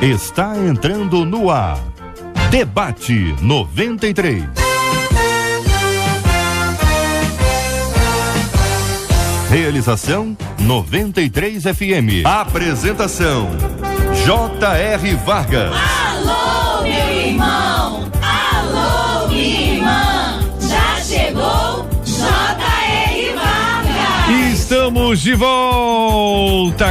Está entrando no ar. Debate 93. Realização 93 FM. Apresentação J.R. Vargas. Alô, meu irmão! Alô, minha irmã! Já chegou J.R. Vargas! Estamos de volta!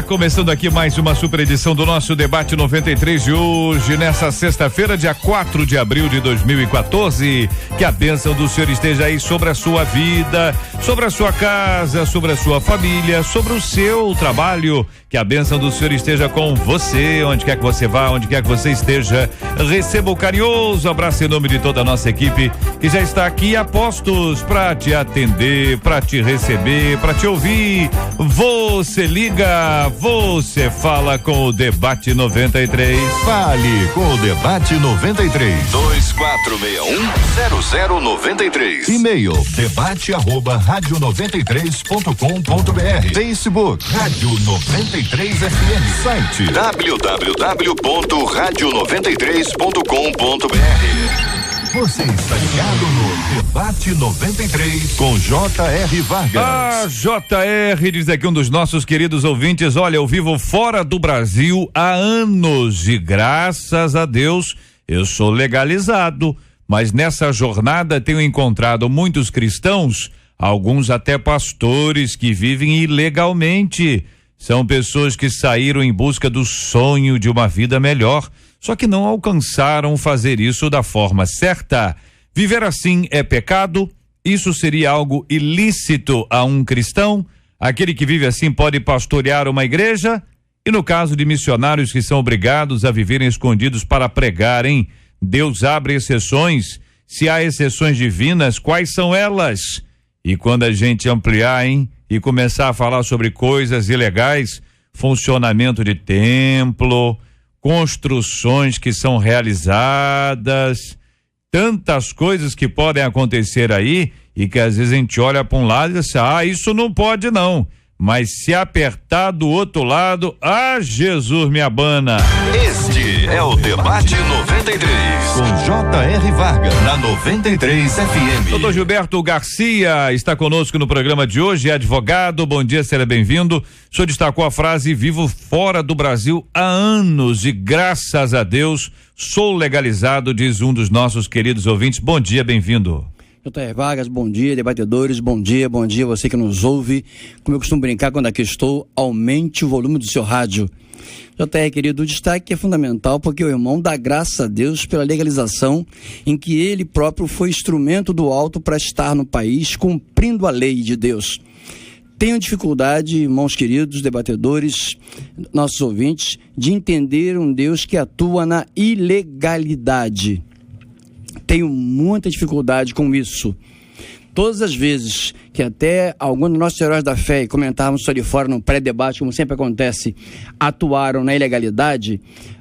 Começando aqui mais uma super edição do nosso Debate 93 de hoje, nessa sexta-feira, dia 4 de abril de 2014. Que a bênção do Senhor esteja aí sobre a sua vida, sobre a sua casa, sobre a sua família, sobre o seu trabalho. Que a bênção do Senhor esteja com você, onde quer que você vá, onde quer que você esteja. Receba o carinhoso abraço em nome de toda a nossa equipe que já está aqui a postos para te atender, para te receber, para te ouvir. Você liga, você fala com o Debate 93. Fale com o Debate 93. 2461-0093. E-mail debate@radio93.com.br. Facebook Rádio 93 FM. Site www.radio93.com.br. Você está ligado no Debate 93 com J.R. Vargas. J.R. diz aqui um dos nossos queridos ouvintes: olha, eu vivo fora do Brasil há anos e graças a Deus eu sou legalizado, mas nessa jornada tenho encontrado muitos cristãos, alguns até pastores que vivem ilegalmente. São pessoas que saíram em busca do sonho de uma vida melhor, só que não alcançaram fazer isso da forma certa. Viver assim é pecado? Isso seria algo ilícito a um cristão? Aquele que vive assim pode pastorear uma igreja? E no caso de missionários que são obrigados a viverem escondidos para pregarem, Deus abre exceções. Se há exceções divinas, quais são elas? E quando a gente ampliar, e começar a falar sobre coisas ilegais, funcionamento de templo, construções que são realizadas, tantas coisas que podem acontecer aí e que às vezes a gente olha para um lado e diz, isso não pode não. Mas se apertar do outro lado, Jesus me abana. Este é o Debate 93. Com J.R. Vargas, na 93 FM. Doutor Gilberto Garcia está conosco no programa de hoje, é advogado. Bom dia, seja bem-vindo. O senhor destacou a frase: vivo fora do Brasil há anos e graças a Deus sou legalizado, diz um dos nossos queridos ouvintes. Bom dia, bem-vindo. J.R. Vargas, bom dia, debatedores, bom dia você que nos ouve. Como eu costumo brincar quando aqui estou, aumente o volume do seu rádio. J.R., querido, o destaque é fundamental porque o irmão dá graças a Deus pela legalização em que ele próprio foi instrumento do alto para estar no país cumprindo a lei de Deus. Tenho dificuldade, irmãos queridos, debatedores, nossos ouvintes, de entender um Deus que atua na ilegalidade. Tenho muita dificuldade com isso. Todas as vezes que até alguns dos nossos heróis da fé, e comentávamos isso ali fora no pré-debate, como sempre acontece, atuaram na ilegalidade,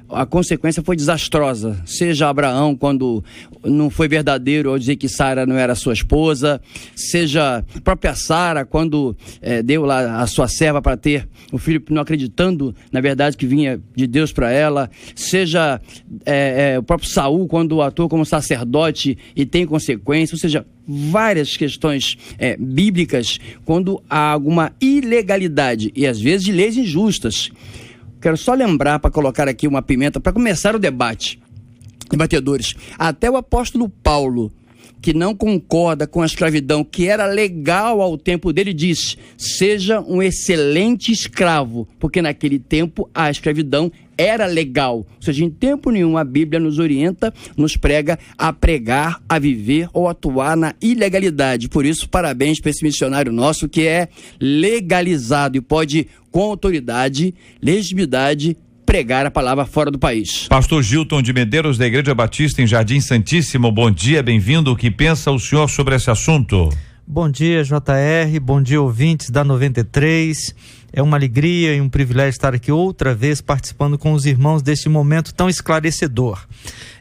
a consequência foi desastrosa. Seja Abraão, quando não foi verdadeiro ao dizer que Sara não era sua esposa, seja a própria Sara, quando deu lá a sua serva para ter o filho, não acreditando na verdade que vinha de Deus para ela, seja o próprio Saul, quando atuou como sacerdote e tem consequência, ou seja, várias questões bíblicas, quando há alguma ilegalidade e às vezes de leis injustas. Quero só lembrar, para colocar aqui uma pimenta, para começar o debate, debatedores, até o apóstolo Paulo, que não concorda com a escravidão, que era legal ao tempo dele, diz: seja um excelente escravo, porque naquele tempo a escravidão era legal. Ou seja, em tempo nenhum a Bíblia nos orienta, nos prega a pregar, a viver ou atuar na ilegalidade. Por isso, parabéns para esse missionário nosso que é legalizado e pode, com autoridade, legitimidade, pregar a palavra fora do país. Pastor Gilton de Medeiros, da Igreja Batista em Jardim Santíssimo, bom dia, bem-vindo. O que pensa o senhor sobre esse assunto? Bom dia, J.R., bom dia, ouvintes da 93. É uma alegria e um privilégio estar aqui outra vez participando com os irmãos deste momento tão esclarecedor.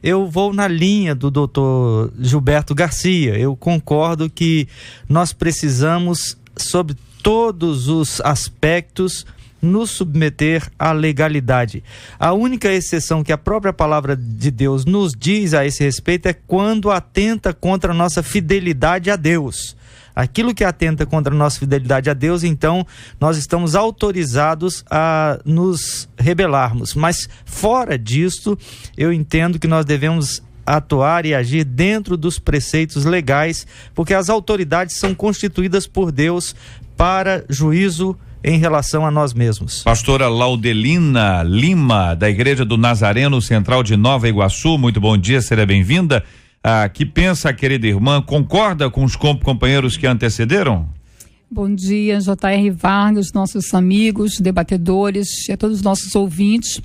Eu vou na linha do doutor Gilberto Garcia. Eu concordo que nós precisamos, sobre todos os aspectos, nos submeter à legalidade. A única exceção que a própria palavra de Deus nos diz a esse respeito é quando atenta contra a nossa fidelidade a Deus. Aquilo que atenta contra a nossa fidelidade a Deus, então nós estamos autorizados a nos rebelarmos. Mas fora disto, eu entendo que nós devemos atuar e agir dentro dos preceitos legais, porque as autoridades são constituídas por Deus para juízo em relação a nós mesmos. Pastora Laudelina Lima, da Igreja do Nazareno Central de Nova Iguaçu, muito bom dia, seja bem-vinda. Que pensa a querida irmã, concorda com os companheiros que antecederam? Bom dia, J.R. Vargas, nossos amigos, debatedores e a todos os nossos ouvintes.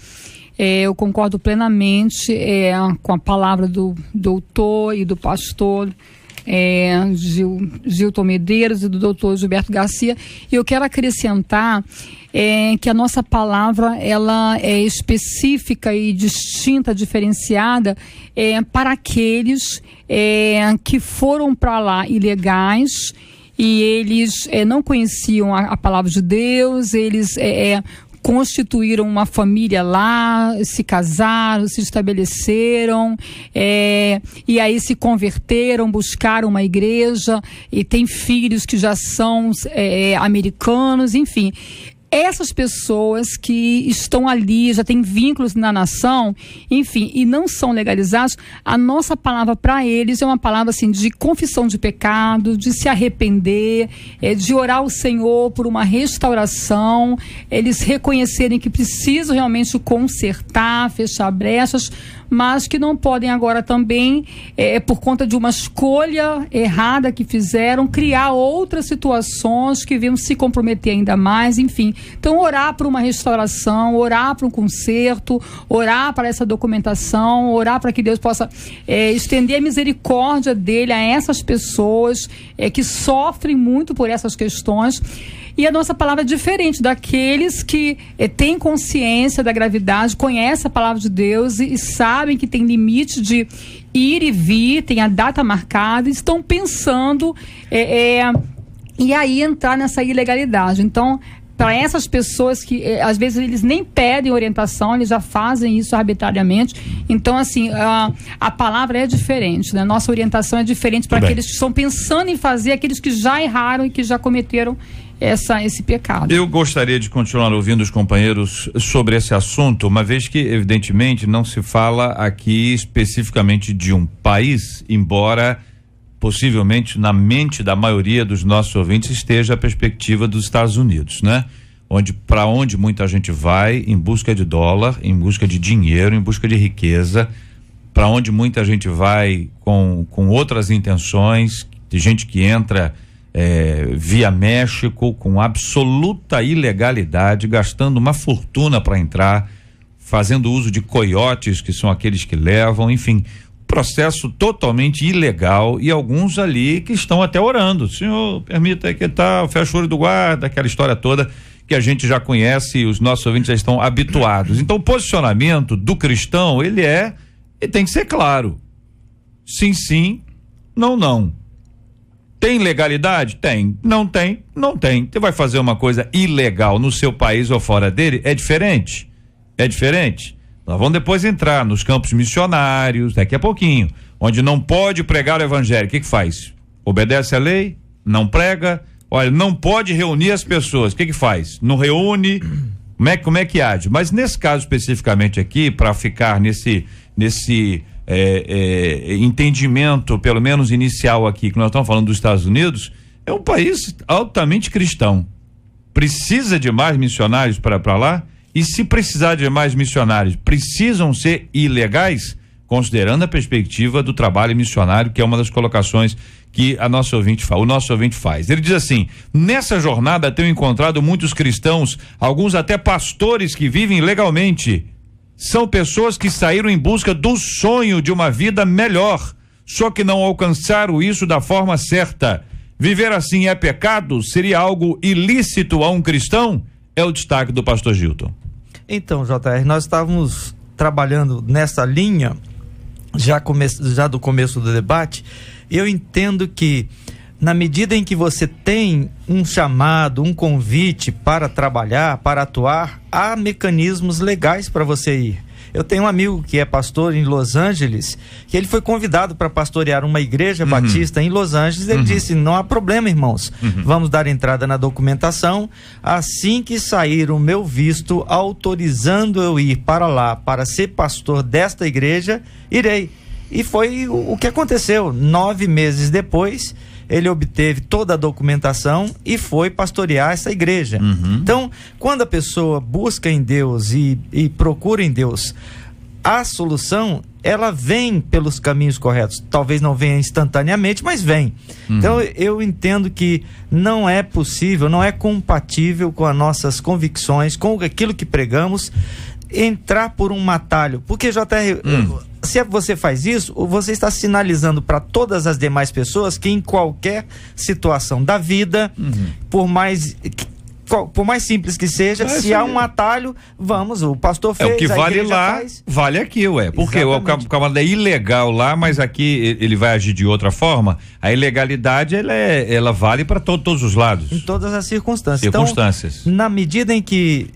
Eu concordo plenamente com a palavra do doutor e do pastor Gilton Medeiros e do doutor Gilberto Garcia. E eu quero acrescentar que a nossa palavra ela é específica e distinta, diferenciada para aqueles que foram para lá ilegais e eles não conheciam a palavra de Deus, eles constituíram uma família lá, se casaram, se estabeleceram, e aí se converteram, buscaram uma igreja e tem filhos que já são americanos, enfim. Essas pessoas que estão ali, já têm vínculos na nação, enfim, e não são legalizados, a nossa palavra para eles é uma palavra assim, de confissão de pecado, de se arrepender, de orar ao Senhor por uma restauração, eles reconhecerem que precisam realmente consertar, fechar brechas, mas que não podem agora também, por conta de uma escolha errada que fizeram, criar outras situações que venham se comprometer ainda mais, enfim. Então, orar por uma restauração, orar para um conserto, orar para essa documentação, orar para que Deus possa estender a misericórdia dele a essas pessoas que sofrem muito por essas questões. E a nossa palavra é diferente daqueles que têm consciência da gravidade, conhecem a palavra de Deus e sabem que tem limite de ir e vir, tem a data marcada, e estão pensando e aí entrar nessa ilegalidade. Então, para essas pessoas que às vezes eles nem pedem orientação, eles já fazem isso arbitrariamente. Então, assim, a palavra é diferente, né? Nossa orientação é diferente para aqueles que estão pensando em fazer, aqueles que já erraram e que já cometeram esse pecado. Eu gostaria de continuar ouvindo os companheiros sobre esse assunto, uma vez que, evidentemente, não se fala aqui especificamente de um país, embora possivelmente na mente da maioria dos nossos ouvintes esteja a perspectiva dos Estados Unidos, né? Para onde muita gente vai em busca de dólar, em busca de dinheiro, em busca de riqueza, para onde muita gente vai com outras intenções, de gente que entra via México com absoluta ilegalidade, gastando uma fortuna para entrar, fazendo uso de coiotes, que são aqueles que levam, enfim, processo totalmente ilegal, e alguns ali que estão até orando, Senhor, permita que tal, fecha o olho do guarda, aquela história toda que a gente já conhece e os nossos ouvintes já estão habituados. Então, o posicionamento do cristão, ele tem que ser claro. Sim, sim, não, não. Tem legalidade? Tem. Não tem? Não tem. Você vai fazer uma coisa ilegal no seu país ou fora dele? É diferente? É diferente? Nós vamos depois entrar nos campos missionários, daqui a pouquinho, onde não pode pregar o evangelho. O que faz? Obedece a lei? Não prega? Olha, não pode reunir as pessoas. O que faz? Não reúne? Como é que age? Mas nesse caso especificamente aqui, para ficar nesse entendimento, pelo menos inicial aqui, que nós estamos falando dos Estados Unidos, é um país altamente cristão. Precisa de mais missionários para lá? E se precisar de mais missionários, precisam ser ilegais? Considerando a perspectiva do trabalho missionário, que é uma das colocações que o nosso ouvinte faz. Ele diz assim: nessa jornada tenho encontrado muitos cristãos, alguns até pastores que vivem legalmente. São pessoas que saíram em busca do sonho de uma vida melhor, só que não alcançaram isso da forma certa. Viver assim é pecado? Seria algo ilícito a um cristão? É o destaque do pastor Gilton. Então, JR, nós estávamos trabalhando nessa linha já do começo do debate. Eu entendo que na medida em que você tem um chamado, um convite para trabalhar, para atuar, há mecanismos legais para você ir. Eu tenho um amigo que é pastor em Los Angeles, que ele foi convidado para pastorear uma igreja batista em Los Angeles. Ele disse: não há problema, irmãos, vamos dar entrada na documentação. Assim que sair o meu visto autorizando eu ir para lá para ser pastor desta igreja, irei. E foi o que aconteceu. 9 meses depois, ele obteve toda a documentação e foi pastorear essa igreja. Então, quando a pessoa busca em Deus e procura em Deus a solução, ela vem pelos caminhos corretos. Talvez não venha instantaneamente, mas vem. Então, eu entendo que não é possível, não é compatível com as nossas convicções, com aquilo que pregamos, entrar por um atalho. Porque, JR... se você faz isso, você está sinalizando para todas as demais pessoas que em qualquer situação da vida, por mais simples que seja, se há um atalho, o pastor fez, o que vale lá, faz. Vale aqui, Porque Exatamente. o camarada é ilegal lá, mas aqui ele vai agir de outra forma. A ilegalidade, ela vale para todos os lados. Em todas as circunstâncias. Então, na medida em que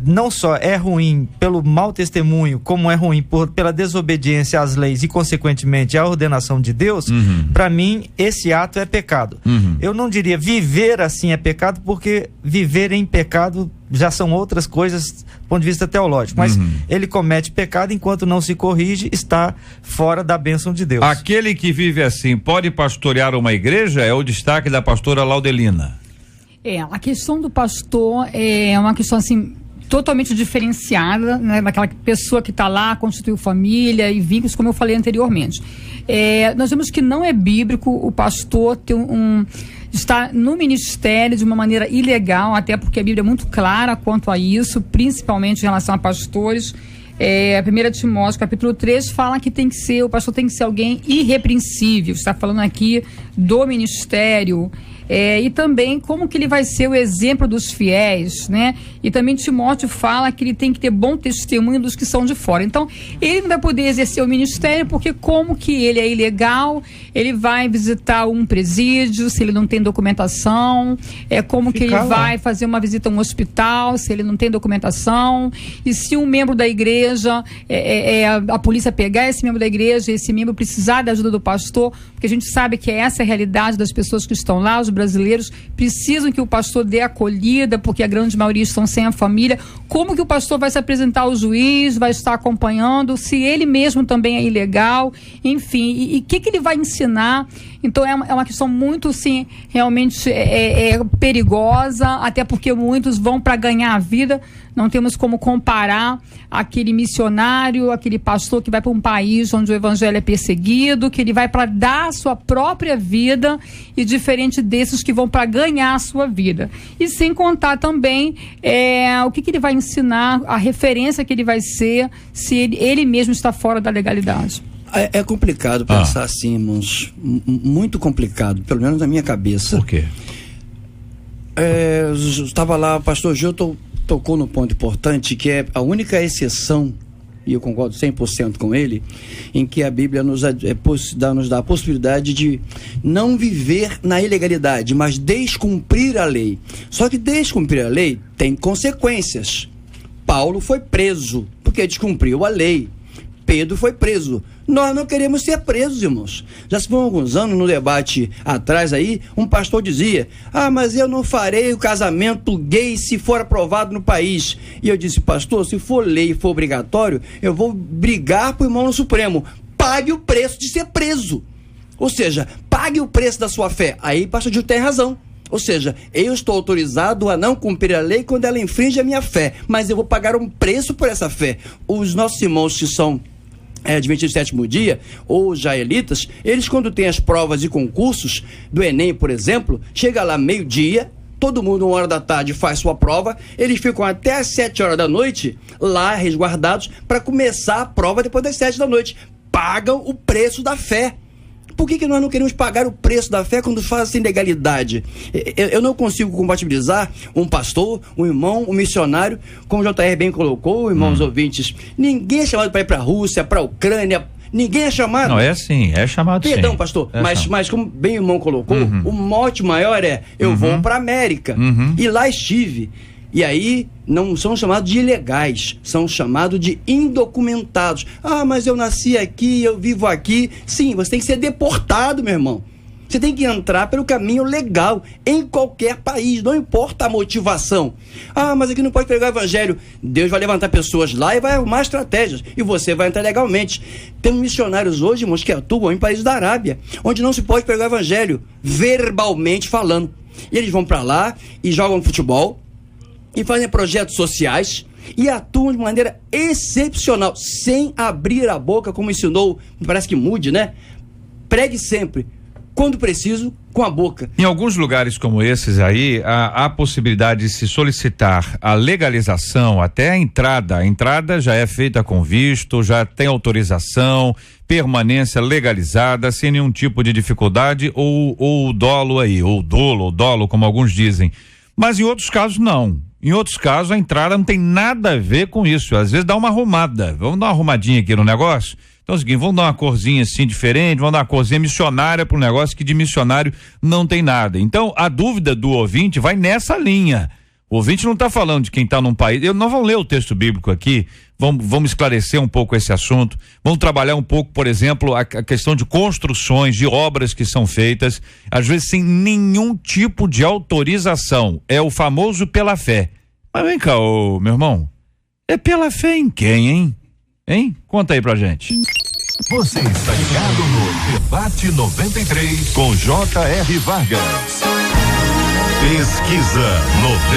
não só é ruim pelo mau testemunho, como é ruim pela desobediência às leis e, consequentemente, à ordenação de Deus, para mim, esse ato é pecado. Eu não diria viver assim é pecado, porque viver em pecado já são outras coisas do ponto de vista teológico, mas ele comete pecado enquanto não se corrige, está fora da bênção de Deus. Aquele que vive assim pode pastorear uma igreja? É o destaque da pastora Laudelina. A questão do pastor é uma questão assim totalmente diferenciada, né, daquela pessoa que está lá, constituiu família e vínculos, como eu falei anteriormente. Nós vemos que não é bíblico o pastor ter estar no ministério de uma maneira ilegal, até porque a Bíblia é muito clara quanto a isso, principalmente em relação a pastores. 1 Timóteo capítulo 3 fala que o pastor tem que ser alguém irrepreensível. Está falando aqui do ministério. E também como que ele vai ser o exemplo dos fiéis, né? E também Timóteo fala que ele tem que ter bom testemunho dos que são de fora. Então, ele não vai poder exercer o ministério, porque como que ele é ilegal, ele vai visitar um presídio, se ele não tem documentação, como que ele vai fazer uma visita a um hospital, se ele não tem documentação, e se um membro da igreja, a polícia pegar esse membro da igreja, esse membro precisar da ajuda do pastor, porque a gente sabe que essa é a realidade das pessoas que estão lá, os brasileiros precisam que o pastor dê acolhida, porque a grande maioria estão sem a família. Como que o pastor vai se apresentar ao juiz, vai estar acompanhando, se ele mesmo também é ilegal, enfim, e o que ele vai ensinar? Então é uma questão muito, sim, realmente perigosa, até porque muitos vão para ganhar a vida. Não temos como comparar aquele missionário, aquele pastor que vai para um país onde o evangelho é perseguido, que ele vai para dar a sua própria vida, e diferente desses que vão para ganhar a sua vida. E sem contar também o que ele vai ensinar, a referência que ele vai ser, se ele mesmo está fora da legalidade. É complicado pensar assim, irmãos. Muito complicado, pelo menos na minha cabeça. Por quê? Estava lá, o pastor Gil tocou no ponto importante, que é a única exceção, e eu concordo 100% com ele, em que a Bíblia nos dá a possibilidade de não viver na ilegalidade, mas descumprir a lei. Só que descumprir a lei tem consequências. Paulo foi preso porque descumpriu a lei. Pedro foi preso. Nós não queremos ser presos, irmãos. Já se foram alguns anos, no debate atrás aí, um pastor dizia: mas eu não farei o casamento gay se for aprovado no país. E eu disse: pastor, se for lei e for obrigatório, eu vou brigar pro irmão no Supremo. Pague o preço de ser preso. Ou seja, pague o preço da sua fé. Aí pastor Gil tem razão. Ou seja, eu estou autorizado a não cumprir a lei quando ela infringe a minha fé, mas eu vou pagar um preço por essa fé. Os nossos irmãos que são adventistas do sétimo dia, ou jaelitas, eles, quando tem as provas e concursos do Enem, por exemplo, chega lá meio-dia, todo mundo 1 hora da tarde faz sua prova, eles ficam até às 7 horas da noite lá resguardados para começar a prova depois das 7 da noite. Pagam o preço da fé. Por que nós não queremos pagar o preço da fé quando fazem legalidade? Eu não consigo compatibilizar um pastor, um irmão, um missionário, como o JR bem colocou, irmãos ouvintes. Ninguém é chamado para ir para a Rússia, para a Ucrânia, Ninguém é chamado. Não, é assim, é chamado Perdão, sim. pastor, É mas como bem o irmão colocou, o mote maior é: eu vou para América. E lá estive. E aí não são chamados de ilegais, são chamados de indocumentados. Ah, mas eu nasci aqui, eu vivo aqui. Sim, você tem que ser deportado, meu irmão. Você tem que entrar pelo caminho legal em qualquer país, não importa a motivação. Ah, mas aqui não pode pregar o evangelho. Deus vai levantar pessoas lá e vai arrumar estratégias. E você vai entrar legalmente. Temos missionários hoje, irmãos, que atuam em países da Arábia, onde não se pode pregar o evangelho, verbalmente falando. E eles vão para lá e jogam futebol, e fazem projetos sociais e atuam de maneira excepcional, sem abrir a boca, como ensinou, me parece que Mude, né? Pregue sempre, quando preciso, com a boca. Em alguns lugares como esses aí, há possibilidade de se solicitar a legalização, até a entrada. A entrada já é feita com visto, já tem autorização, permanência legalizada, sem nenhum tipo de dificuldade ou dolo aí, ou dolo, como alguns dizem. Mas em outros casos não. Em outros casos a entrada não tem nada a ver com isso. Às vezes dá uma arrumada. Vamos dar uma arrumadinha aqui no negócio? Então é o seguinte, vamos dar uma corzinha assim diferente, vamos dar uma corzinha missionária para um negócio que de missionário não tem nada. Então a dúvida do ouvinte vai nessa linha. O ouvinte não está falando de quem está num país. Nós vamos ler o texto bíblico aqui, vamos esclarecer um pouco esse assunto, vamos trabalhar um pouco, por exemplo, a questão de construções, de obras que são feitas, às vezes sem nenhum tipo de autorização. É o famoso pela fé. Mas vem cá, meu irmão, é pela fé em quem, hein? Conta aí pra gente. Você está ligado no Debate 93 com J.R. Vargas. Pesquisa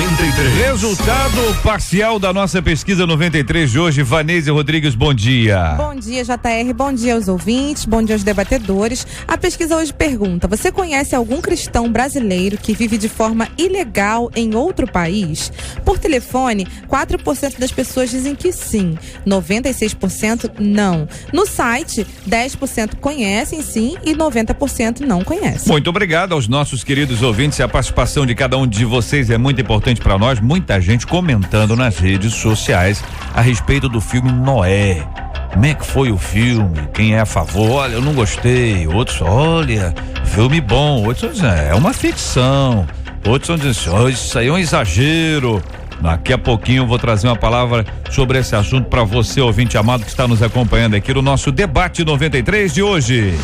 93. Resultado parcial da nossa pesquisa 93 de hoje. Vanese Rodrigues, bom dia. Bom dia, JR, bom dia aos ouvintes, bom dia aos debatedores. A pesquisa hoje pergunta: você conhece algum cristão brasileiro que vive de forma ilegal em outro país? Por telefone, 4% das pessoas dizem que sim, 96% não. No site, 10% conhecem sim e 90% não conhecem. Muito obrigado aos nossos queridos ouvintes. A participação de cada um de vocês é muito importante para nós. Muita gente comentando nas redes sociais a respeito do filme Noé. Como é que foi o filme? Quem é a favor? Olha, eu não gostei. Outros, olha, filme bom. Outros dizem, é uma ficção. Outros dizem, oh, isso aí é um exagero. Daqui a pouquinho eu vou trazer uma palavra sobre esse assunto para você, ouvinte amado, que está nos acompanhando aqui no nosso Debate 93 de hoje.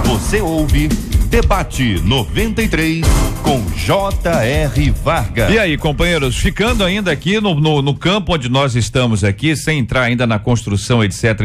Você ouve Debate 93 com J.R. Vargas. E aí, companheiros, ficando ainda aqui no campo onde nós estamos aqui, sem entrar ainda na construção, etc.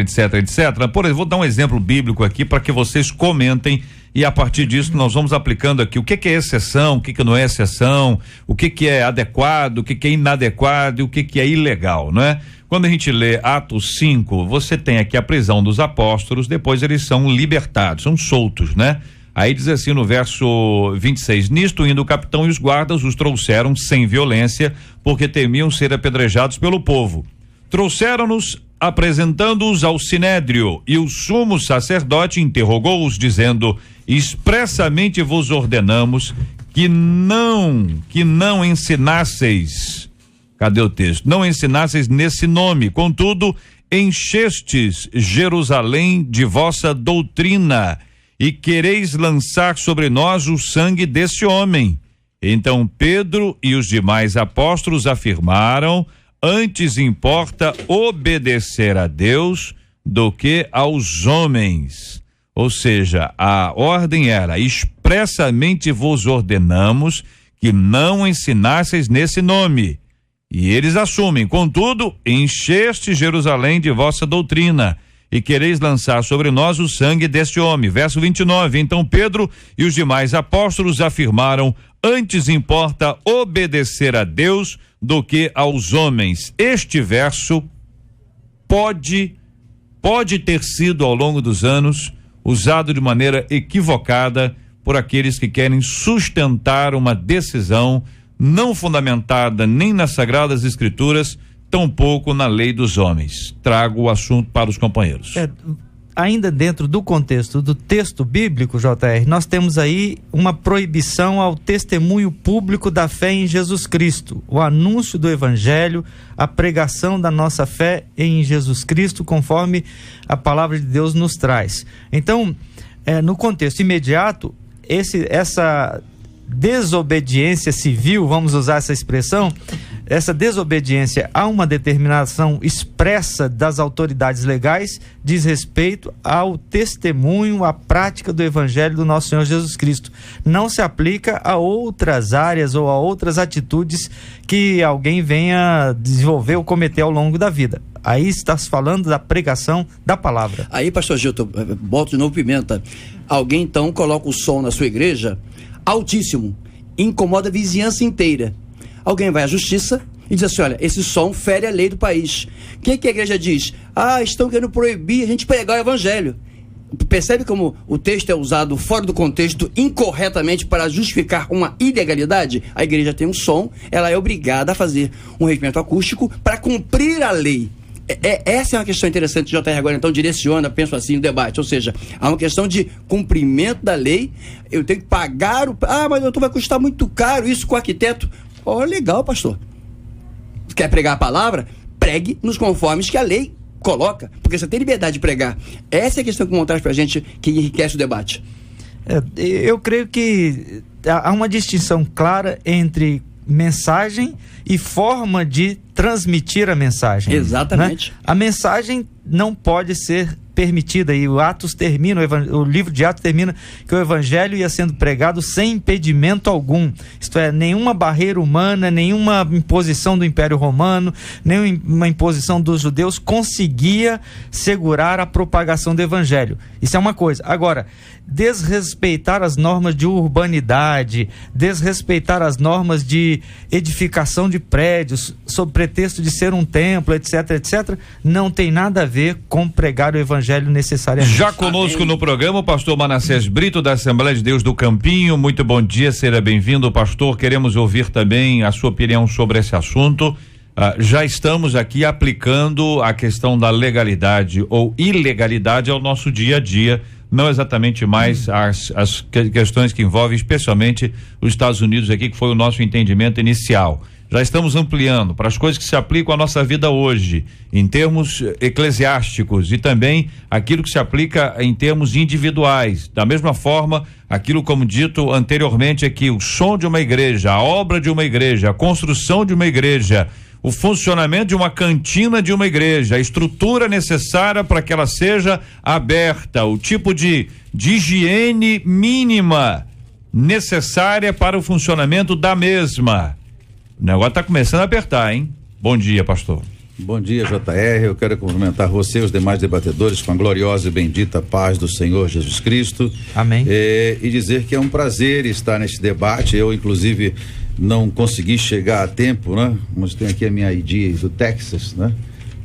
Por exemplo, vou dar um exemplo bíblico aqui para que vocês comentem e a partir disso nós vamos aplicando aqui o que é exceção, o que não é exceção, o que é adequado, o que é inadequado e o que é ilegal, não é? Quando a gente lê Atos 5, você tem aqui a prisão dos apóstolos, depois eles são libertados, são soltos, né? Aí diz assim no verso 26, nisto indo o capitão e os guardas os trouxeram sem violência, porque temiam ser apedrejados pelo povo. Trouxeram-nos, apresentando-os ao sinédrio, e o sumo sacerdote interrogou-os, dizendo, expressamente vos ordenamos que não ensinasseis, cadê o texto? Não ensinasseis nesse nome, contudo, enchestes Jerusalém de vossa doutrina, e quereis lançar sobre nós o sangue desse homem. Então Pedro e os demais apóstolos afirmaram, antes importa obedecer a Deus do que aos homens. Ou seja, a ordem era, expressamente vos ordenamos que não ensinasseis nesse nome. E eles assumem, contudo, encheste Jerusalém de vossa doutrina, e quereis lançar sobre nós o sangue deste homem. Verso 29, então Pedro e os demais apóstolos afirmaram, antes importa obedecer a Deus do que aos homens. Este verso pode ter sido ao longo dos anos usado de maneira equivocada por aqueles que querem sustentar uma decisão não fundamentada nem nas Sagradas Escrituras, tampouco na lei dos homens. Trago o assunto para os companheiros. ainda dentro do contexto do texto bíblico, JR, nós temos aí uma proibição ao testemunho público da fé em Jesus Cristo, o anúncio do Evangelho, a pregação da nossa fé em Jesus Cristo, conforme a palavra de Deus nos traz. Então, no contexto imediato, essa desobediência civil, vamos usar essa expressão, essa desobediência a uma determinação expressa das autoridades legais diz respeito ao testemunho, à prática do Evangelho do nosso Senhor Jesus Cristo. Não se aplica a outras áreas ou a outras atitudes que alguém venha desenvolver ou cometer ao longo da vida. Aí está se falando da pregação da palavra. Aí, pastor Gilton, boto de novo pimenta. Alguém então coloca o som na sua igreja altíssimo, incomoda a vizinhança inteira. Alguém vai à justiça e diz assim: olha, esse som fere a lei do país. O que a igreja diz? Estão querendo proibir a gente pregar o evangelho. Percebe como o texto é usado fora do contexto incorretamente para justificar uma ilegalidade? A igreja tem um som, ela é obrigada a fazer um regimento acústico para cumprir a lei. Essa é uma questão interessante. O JR agora então direciona, penso assim, o debate. Ou seja, há uma questão de cumprimento da lei. Eu tenho que pagar mas doutor, vai custar muito caro isso com o arquiteto. Legal, pastor. Quer pregar a palavra? Pregue nos conformes que a lei coloca, porque você tem liberdade de pregar. Essa é a questão que vão traz pra gente, que enriquece o debate. Eu creio que há uma distinção clara entre mensagem e forma de transmitir a mensagem. Exatamente. Né? A mensagem não pode ser permitida, e o Atos termina, o livro de Atos termina que o evangelho ia sendo pregado sem impedimento algum, isto é, nenhuma barreira humana, nenhuma imposição do Império Romano, nenhuma imposição dos judeus conseguia segurar a propagação do evangelho. Isso é uma coisa. Agora, desrespeitar as normas de urbanidade, desrespeitar as normas de edificação de prédios, sob pretexto de ser um templo, etc, etc, não tem nada a ver com pregar o evangelho necessariamente. Já conosco no programa o pastor Manassés Brito, da Assembleia de Deus do Campinho. Muito bom dia, seja bem-vindo, pastor. Queremos ouvir também a sua opinião sobre esse assunto. Já estamos aqui aplicando a questão da legalidade ou ilegalidade ao nosso dia a dia, não exatamente mais as questões que envolvem especialmente os Estados Unidos aqui, que foi o nosso entendimento inicial. Já estamos ampliando para as coisas que se aplicam à nossa vida hoje, em termos eclesiásticos, e também aquilo que se aplica em termos individuais. Da mesma forma, aquilo como dito anteriormente aqui, o som de uma igreja, a obra de uma igreja, a construção de uma igreja, o funcionamento de uma cantina de uma igreja, a estrutura necessária para que ela seja aberta, o tipo de higiene mínima necessária para o funcionamento da mesma. O negócio está começando a apertar, hein? Bom dia, pastor. Bom dia, JR. Eu quero cumprimentar você e os demais debatedores com a gloriosa e bendita paz do Senhor Jesus Cristo. Amém. E dizer que é um prazer estar neste debate. Eu, inclusive, não consegui chegar a tempo, né? Mas tenho aqui a minha ID do Texas, né?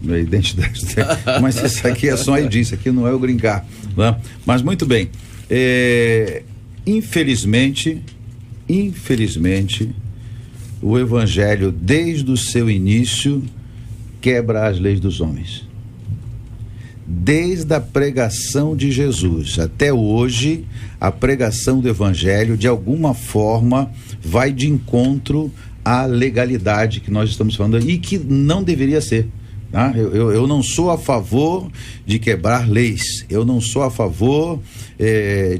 Minha identidade do Texas. Mas isso aqui é só ID, isso aqui não é o green card, né? Mas muito bem. Infelizmente, o evangelho, desde o seu início, quebra as leis dos homens. Desde a pregação de Jesus até hoje, a pregação do evangelho, de alguma forma, vai de encontro à legalidade que nós estamos falando e que não deveria ser. Tá? Eu não sou a favor de quebrar leis, eu não sou a favor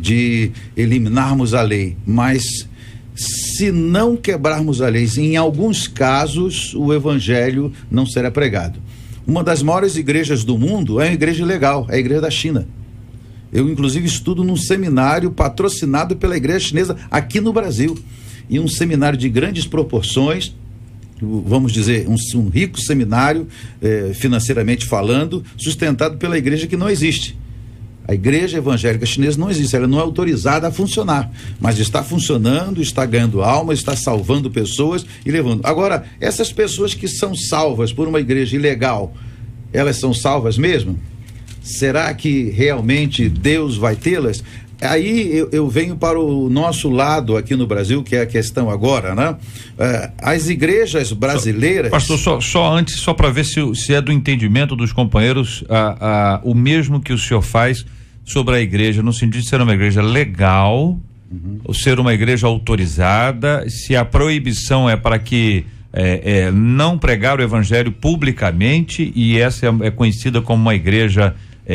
de eliminarmos a lei, mas se não quebrarmos a lei, em alguns casos o evangelho não será pregado. Uma das maiores igrejas do mundo é a igreja ilegal, é a igreja da China. Eu inclusive estudo num seminário patrocinado pela igreja chinesa aqui no Brasil, e um seminário de grandes proporções, vamos dizer, um rico seminário, financeiramente falando, sustentado pela igreja que não existe. A igreja evangélica chinesa não existe, ela não é autorizada a funcionar, mas está funcionando, está ganhando almas, está salvando pessoas e levando. Agora, essas pessoas que são salvas por uma igreja ilegal, elas são salvas mesmo? Será que realmente Deus vai tê-las? Aí eu venho para o nosso lado aqui no Brasil, que é a questão agora, né? As igrejas brasileiras... Pastor, só antes, só para ver se é do entendimento dos companheiros, o mesmo que o senhor faz sobre a igreja, no sentido de ser uma igreja legal, ou ser uma igreja autorizada, se a proibição é para que não pregar o evangelho publicamente, e essa é conhecida como uma igreja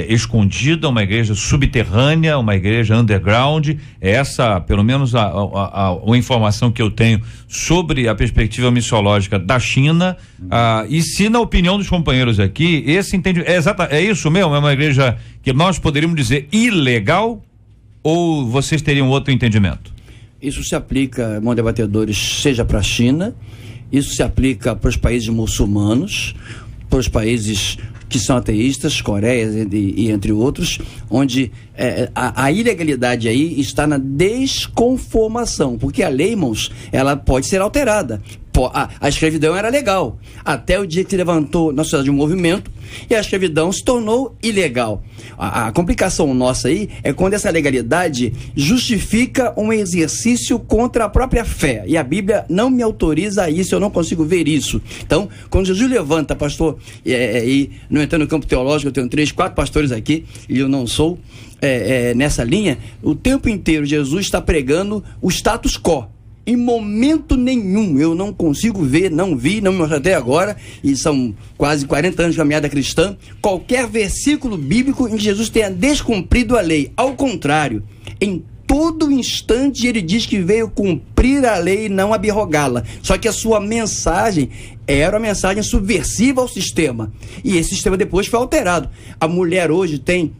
escondida, uma igreja subterrânea, uma igreja underground. Essa, pelo menos a informação que eu tenho sobre a perspectiva missiológica da China. E se na opinião dos companheiros aqui, esse entende, é isso mesmo? É uma igreja que nós poderíamos dizer ilegal, ou vocês teriam outro entendimento? Isso se aplica, irmãos debatedores, seja para a China, isso se aplica para os países muçulmanos, para os países que são ateístas, Coreia e entre outros, onde a ilegalidade aí está na desconformação, porque a lei, irmãos, ela pode ser alterada. A escravidão era legal, até o dia que se levantou na sociedade um movimento e a escravidão se tornou ilegal. A complicação nossa aí é quando essa legalidade justifica um exercício contra a própria fé, e a Bíblia não me autoriza isso, eu não consigo ver isso. Então, quando Jesus levanta, pastor, e não entrando no campo teológico, eu tenho 3, 4 pastores aqui e eu não sou nessa linha, o tempo inteiro Jesus está pregando o status quo. Em momento nenhum eu não consigo ver, não vi, não me mostrou até agora, e são quase 40 anos de caminhada cristã, qualquer versículo bíblico em que Jesus tenha descumprido a lei. Ao contrário, em todo instante ele diz que veio cumprir a lei e não abrogá-la. Só que a sua mensagem era uma mensagem subversiva ao sistema, e esse sistema depois foi alterado. A mulher hoje tem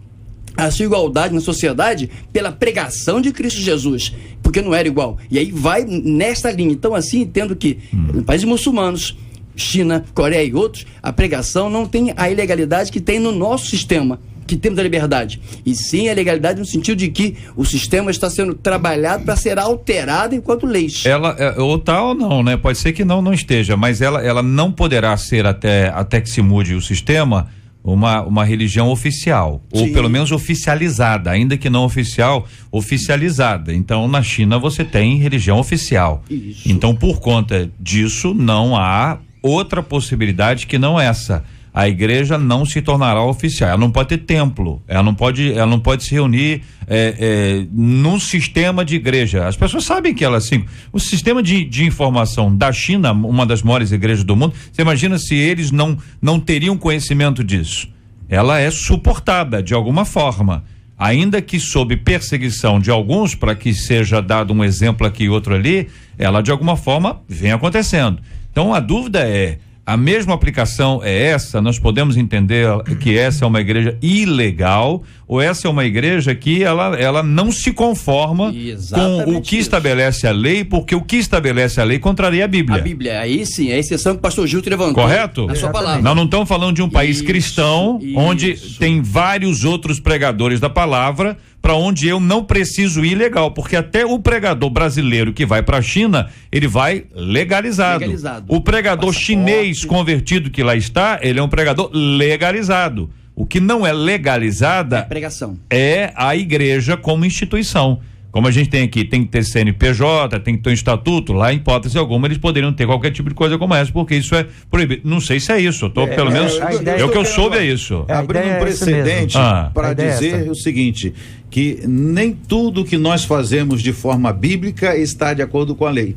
a sua igualdade na sociedade pela pregação de Cristo Jesus, porque não era igual. E aí vai nessa linha. Então, assim, entendo que em países muçulmanos, China, Coreia e outros, a pregação não tem a ilegalidade que tem no nosso sistema, que temos a liberdade, e sim a legalidade no sentido de que o sistema está sendo trabalhado para ser alterado enquanto leis. Ela, ou tá ou não, né? Pode ser que não esteja, mas ela não poderá ser até que se mude o sistema, uma religião oficial, sim, ou pelo menos oficializada, ainda que não oficial, oficializada. Então, na China você tem religião oficial. Isso. Então, por conta disso, não há outra possibilidade que não essa. A igreja não se tornará oficial, ela não pode ter templo, ela não pode se reunir num sistema de igreja. As pessoas sabem que o sistema de informação da China, uma das maiores igrejas do mundo, você imagina se eles não teriam conhecimento disso. Ela é suportada de alguma forma, ainda que sob perseguição de alguns, para que seja dado um exemplo aqui e outro ali, ela de alguma forma vem acontecendo. Então a dúvida é: a mesma aplicação é essa? Nós podemos entender que essa é uma igreja ilegal, ou essa é uma igreja que ela não se conforma com o que estabelece a lei, porque o que estabelece a lei contraria a Bíblia. A Bíblia, aí sim, é a exceção que o pastor Gilto levantou. Correto? A sua palavra. Nós não estamos falando de um país cristão, onde tem vários outros pregadores da palavra, para onde eu não preciso ir legal, porque até o pregador brasileiro que vai para a China, ele vai legalizado. O pregador chinês convertido que lá está, ele é um pregador legalizado. O que não é legalizada é a igreja como instituição. Como a gente tem aqui, tem que ter CNPJ, tem que ter um estatuto, lá em hipótese alguma eles poderiam ter qualquer tipo de coisa como essa, porque isso é proibido. Não sei se é isso, pelo menos o que eu soube é isso. Abrindo um precedente para dizer o seguinte, que nem tudo que nós fazemos de forma bíblica está de acordo com a lei.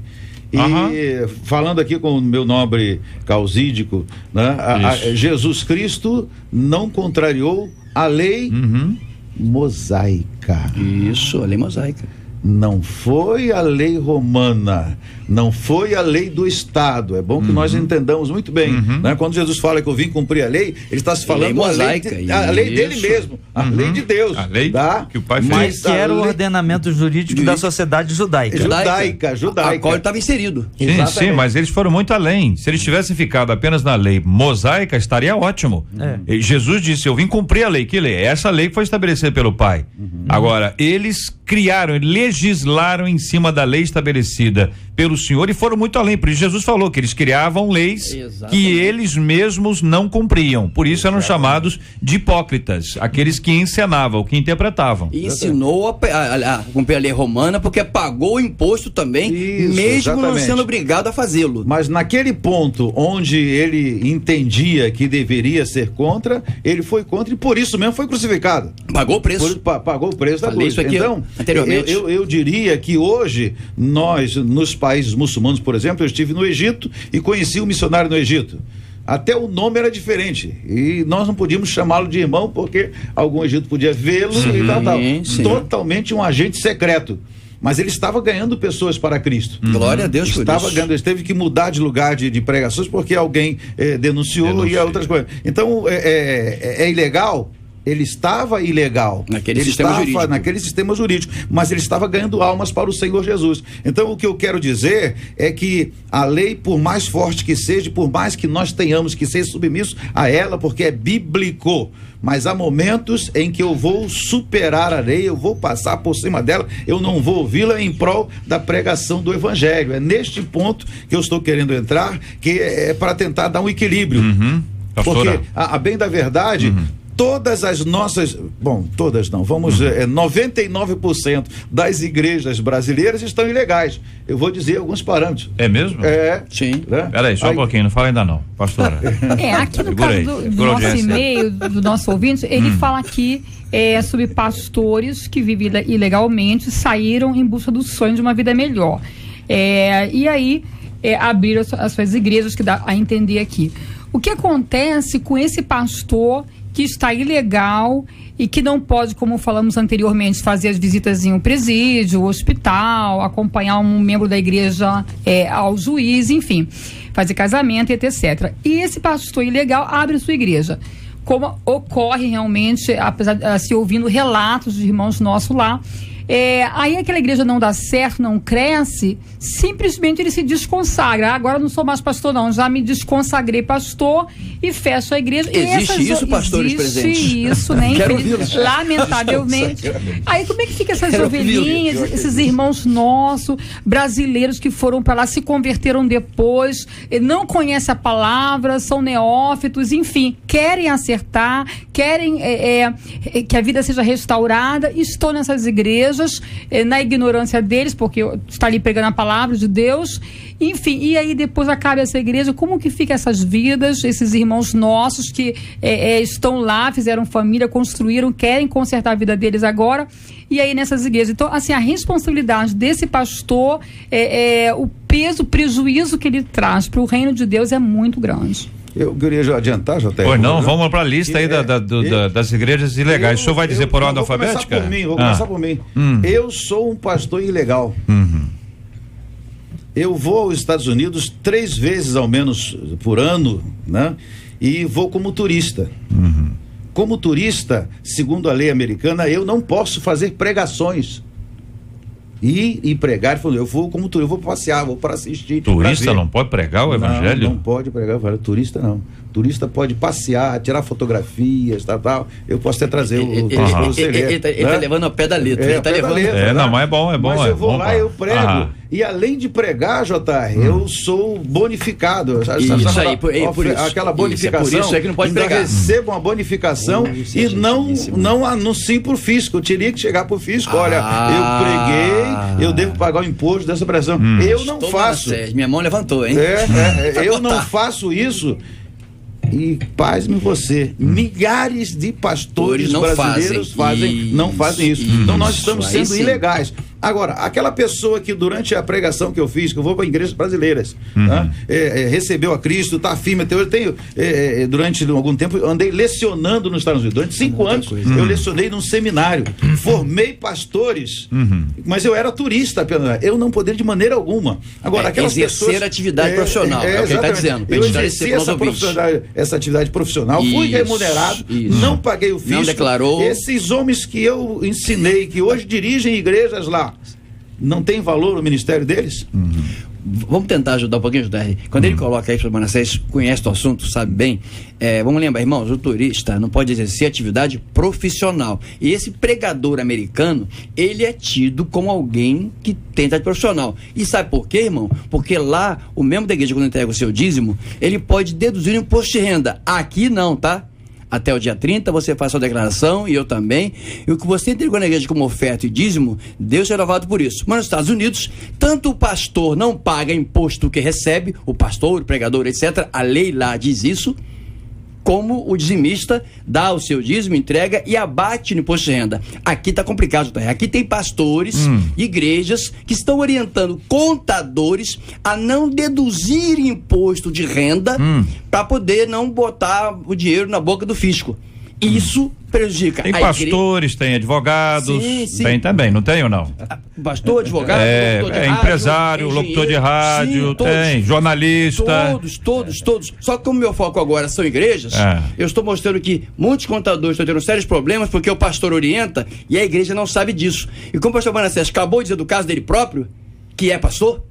E falando aqui com o meu nobre causídico, né, Jesus Cristo não contrariou a lei mosaica. Isso, a lei mosaica. Não foi a lei romana, não foi a lei do Estado. É bom que nós entendamos muito bem, né? Quando Jesus fala que eu vim cumprir a lei, ele está se falando mosaica, a lei dele mesmo, a lei de Deus, a lei que o Pai fez. Mas que era o ordenamento jurídico da sociedade judaica. A qual ele estava inserido. Sim, mas eles foram muito além. Se eles tivessem ficado apenas na lei mosaica, estaria ótimo. Jesus disse: eu vim cumprir a lei. Que lei? Essa lei que foi estabelecida pelo Pai. Agora, eles legislaram em cima da lei estabelecida pelo Senhor e foram muito além. Por isso Jesus falou que eles criavam leis que eles mesmos não cumpriam. Por isso eram chamados de hipócritas, aqueles que encenavam, que interpretavam. E ensinou a cumprir a lei romana porque pagou o imposto também, mesmo não sendo obrigado a fazê-lo. Mas naquele ponto onde ele entendia que deveria ser contra, ele foi contra e por isso mesmo foi crucificado. Pagou o preço. Pagou o preço da cruz. Isso aqui então, anteriormente. Eu diria que hoje, nós, nos países muçulmanos, por exemplo, eu estive no Egito e conheci um missionário no Egito. Até o nome era diferente e nós não podíamos chamá-lo de irmão porque algum Egito podia vê-lo e tal. Sim. Totalmente um agente secreto. Mas ele estava ganhando pessoas para Cristo. Glória a Deus por estava isso. ganhando, ele teve que mudar de lugar de pregações porque alguém denunciou e outras coisas. Então, é ilegal? Ele estava ilegal. Naquele sistema jurídico. Mas ele estava ganhando almas para o Senhor Jesus. Então, o que eu quero dizer é que a lei, por mais forte que seja, por mais que nós tenhamos que ser submissos a ela, porque é bíblico, mas há momentos em que eu vou superar a lei, eu vou passar por cima dela, eu não vou ouvi-la em prol da pregação do evangelho. É neste ponto que eu estou querendo entrar, que é para tentar dar um equilíbrio. Porque, a bem da verdade, todas as nossas, todas não, 99% das igrejas brasileiras estão ilegais. Eu vou dizer alguns parâmetros. É mesmo? Sim. Peraí, só um pouquinho, não fala ainda não, pastora. Aqui no caso do nosso e-mail, do nosso ouvinte, ele fala aqui sobre pastores que vivem ilegalmente, saíram em busca do sonho de uma vida melhor. E aí abriram as suas igrejas, que dá a entender aqui. O que acontece com esse pastor que está ilegal e que não pode, como falamos anteriormente, fazer as visitas em um presídio, hospital, acompanhar um membro da igreja ao juiz, enfim, fazer casamento, etc. E esse pastor ilegal abre sua igreja. Como ocorre realmente, apesar de se ouvindo relatos de irmãos nossos lá, aí aquela igreja não dá certo, não cresce, simplesmente ele se desconsagra. Agora não sou mais pastor não, já me desconsagrei pastor e fecho a igreja. Existe isso, pastores presentes? Existe isso, né? Lamentavelmente. Aí como é que fica essas ovelhinhas, esses irmãos nossos, brasileiros que foram para lá, se converteram depois, não conhecem a palavra, são neófitos, enfim, querem acertar, querem que a vida seja restaurada, estão nessas igrejas, na ignorância deles, porque está ali pregando a palavra de Deus, enfim, e aí depois acaba essa igreja. Como que fica essas vidas, esses irmãos nossos que estão lá, fizeram família, construíram, querem consertar a vida deles agora, e aí nessas igrejas? Então, assim, a responsabilidade desse pastor, o peso, o prejuízo que ele traz para o reino de Deus é muito grande. Eu queria já adiantar, JR. Pois não, vamos para a lista aí das igrejas ilegais. O senhor vai dizer por ordem alfabética? Vou começar por mim. Eu sou um pastor ilegal. Eu vou aos Estados Unidos 3 vezes ao menos por ano, né? E vou como turista. Como turista, segundo a lei americana, eu não posso fazer pregações. E pregar, eu vou como turista, eu vou passear, vou para assistir. Turista não pode pregar o evangelho? Não pode pregar o evangelho, turista não. Turista pode passear, tirar fotografias, tal. Eu posso até trazer o texto para você ler. Ele está levando a pé da letra. Ele tá levando. Não, mas é bom. Mas eu vou lá, eu prego. E além de pregar, JR, eu sou bonificado. Isso aí, por isso. Aquela bonificação. Por isso é que não pode pregar. Eu recebo uma bonificação e não anuncio por fisco. Eu teria que chegar por fisco. Olha, eu preguei, eu devo pagar o imposto dessa pressão. Eu não faço. Minha mão levantou, hein? Eu não faço isso. E pasme você, milhares de pastores brasileiros não fazem isso. Então nós estamos sendo ilegais. Agora, aquela pessoa que durante a pregação que eu fiz, que eu vou para igrejas brasileiras, recebeu a Cristo, está firme até hoje. Eu tenho, durante algum tempo, eu andei lecionando nos Estados Unidos. Durante 5 anos, eu lecionei num seminário. Formei pastores, mas eu era turista apenas. Eu não poderia de maneira alguma. Agora, aquelas pessoas... atividade profissional, é o que ele está dizendo. Eu exerci essa atividade profissional, fui remunerado, não paguei o fisco. Não declarou. Esses homens que eu ensinei, que hoje dirigem igrejas lá, não tem valor o ministério deles? Vamos tentar ajudar um pouquinho, JR. Quando ele coloca aí para Manassés, conhece o assunto, sabe bem. Vamos lembrar, irmãos, o turista não pode exercer atividade profissional. E esse pregador americano, ele é tido como alguém que tem atividade profissional. E sabe por quê, irmão? Porque lá, o membro da igreja, quando entrega o seu dízimo, ele pode deduzir o imposto de renda. Aqui não, tá? Até o dia 30 você faz sua declaração, e eu também. E o que você entregou na igreja como oferta e dízimo, Deus é louvado por isso. Mas nos Estados Unidos, tanto o pastor não paga imposto que recebe, o pastor, o pregador, etc., a lei lá diz isso, como o dizimista dá o seu dízimo, entrega e abate no imposto de renda. Aqui está complicado, tá? Aqui tem pastores, igrejas que estão orientando contadores a não deduzir imposto de renda para poder não botar o dinheiro na boca do fisco. Isso prejudica tem a pastores, tem advogados, sim. tem também, não tem ou não? Pastor, advogado, locutor de rádio, empresário, locutor de rádio, sim, todos, tem, jornalista. Todos. Só que como meu foco agora são igrejas, eu estou mostrando que muitos contadores estão tendo sérios problemas porque o pastor orienta e a igreja não sabe disso. E como o pastor Manassés acabou de dizer do caso dele próprio, que é pastor,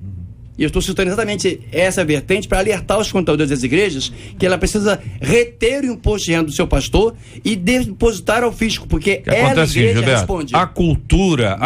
e eu estou citando exatamente essa vertente para alertar os contadores das igrejas que ela precisa reter o imposto de renda do seu pastor e depositar ao fisco, porque ela, a igreja, Gilberto, responde. A cultura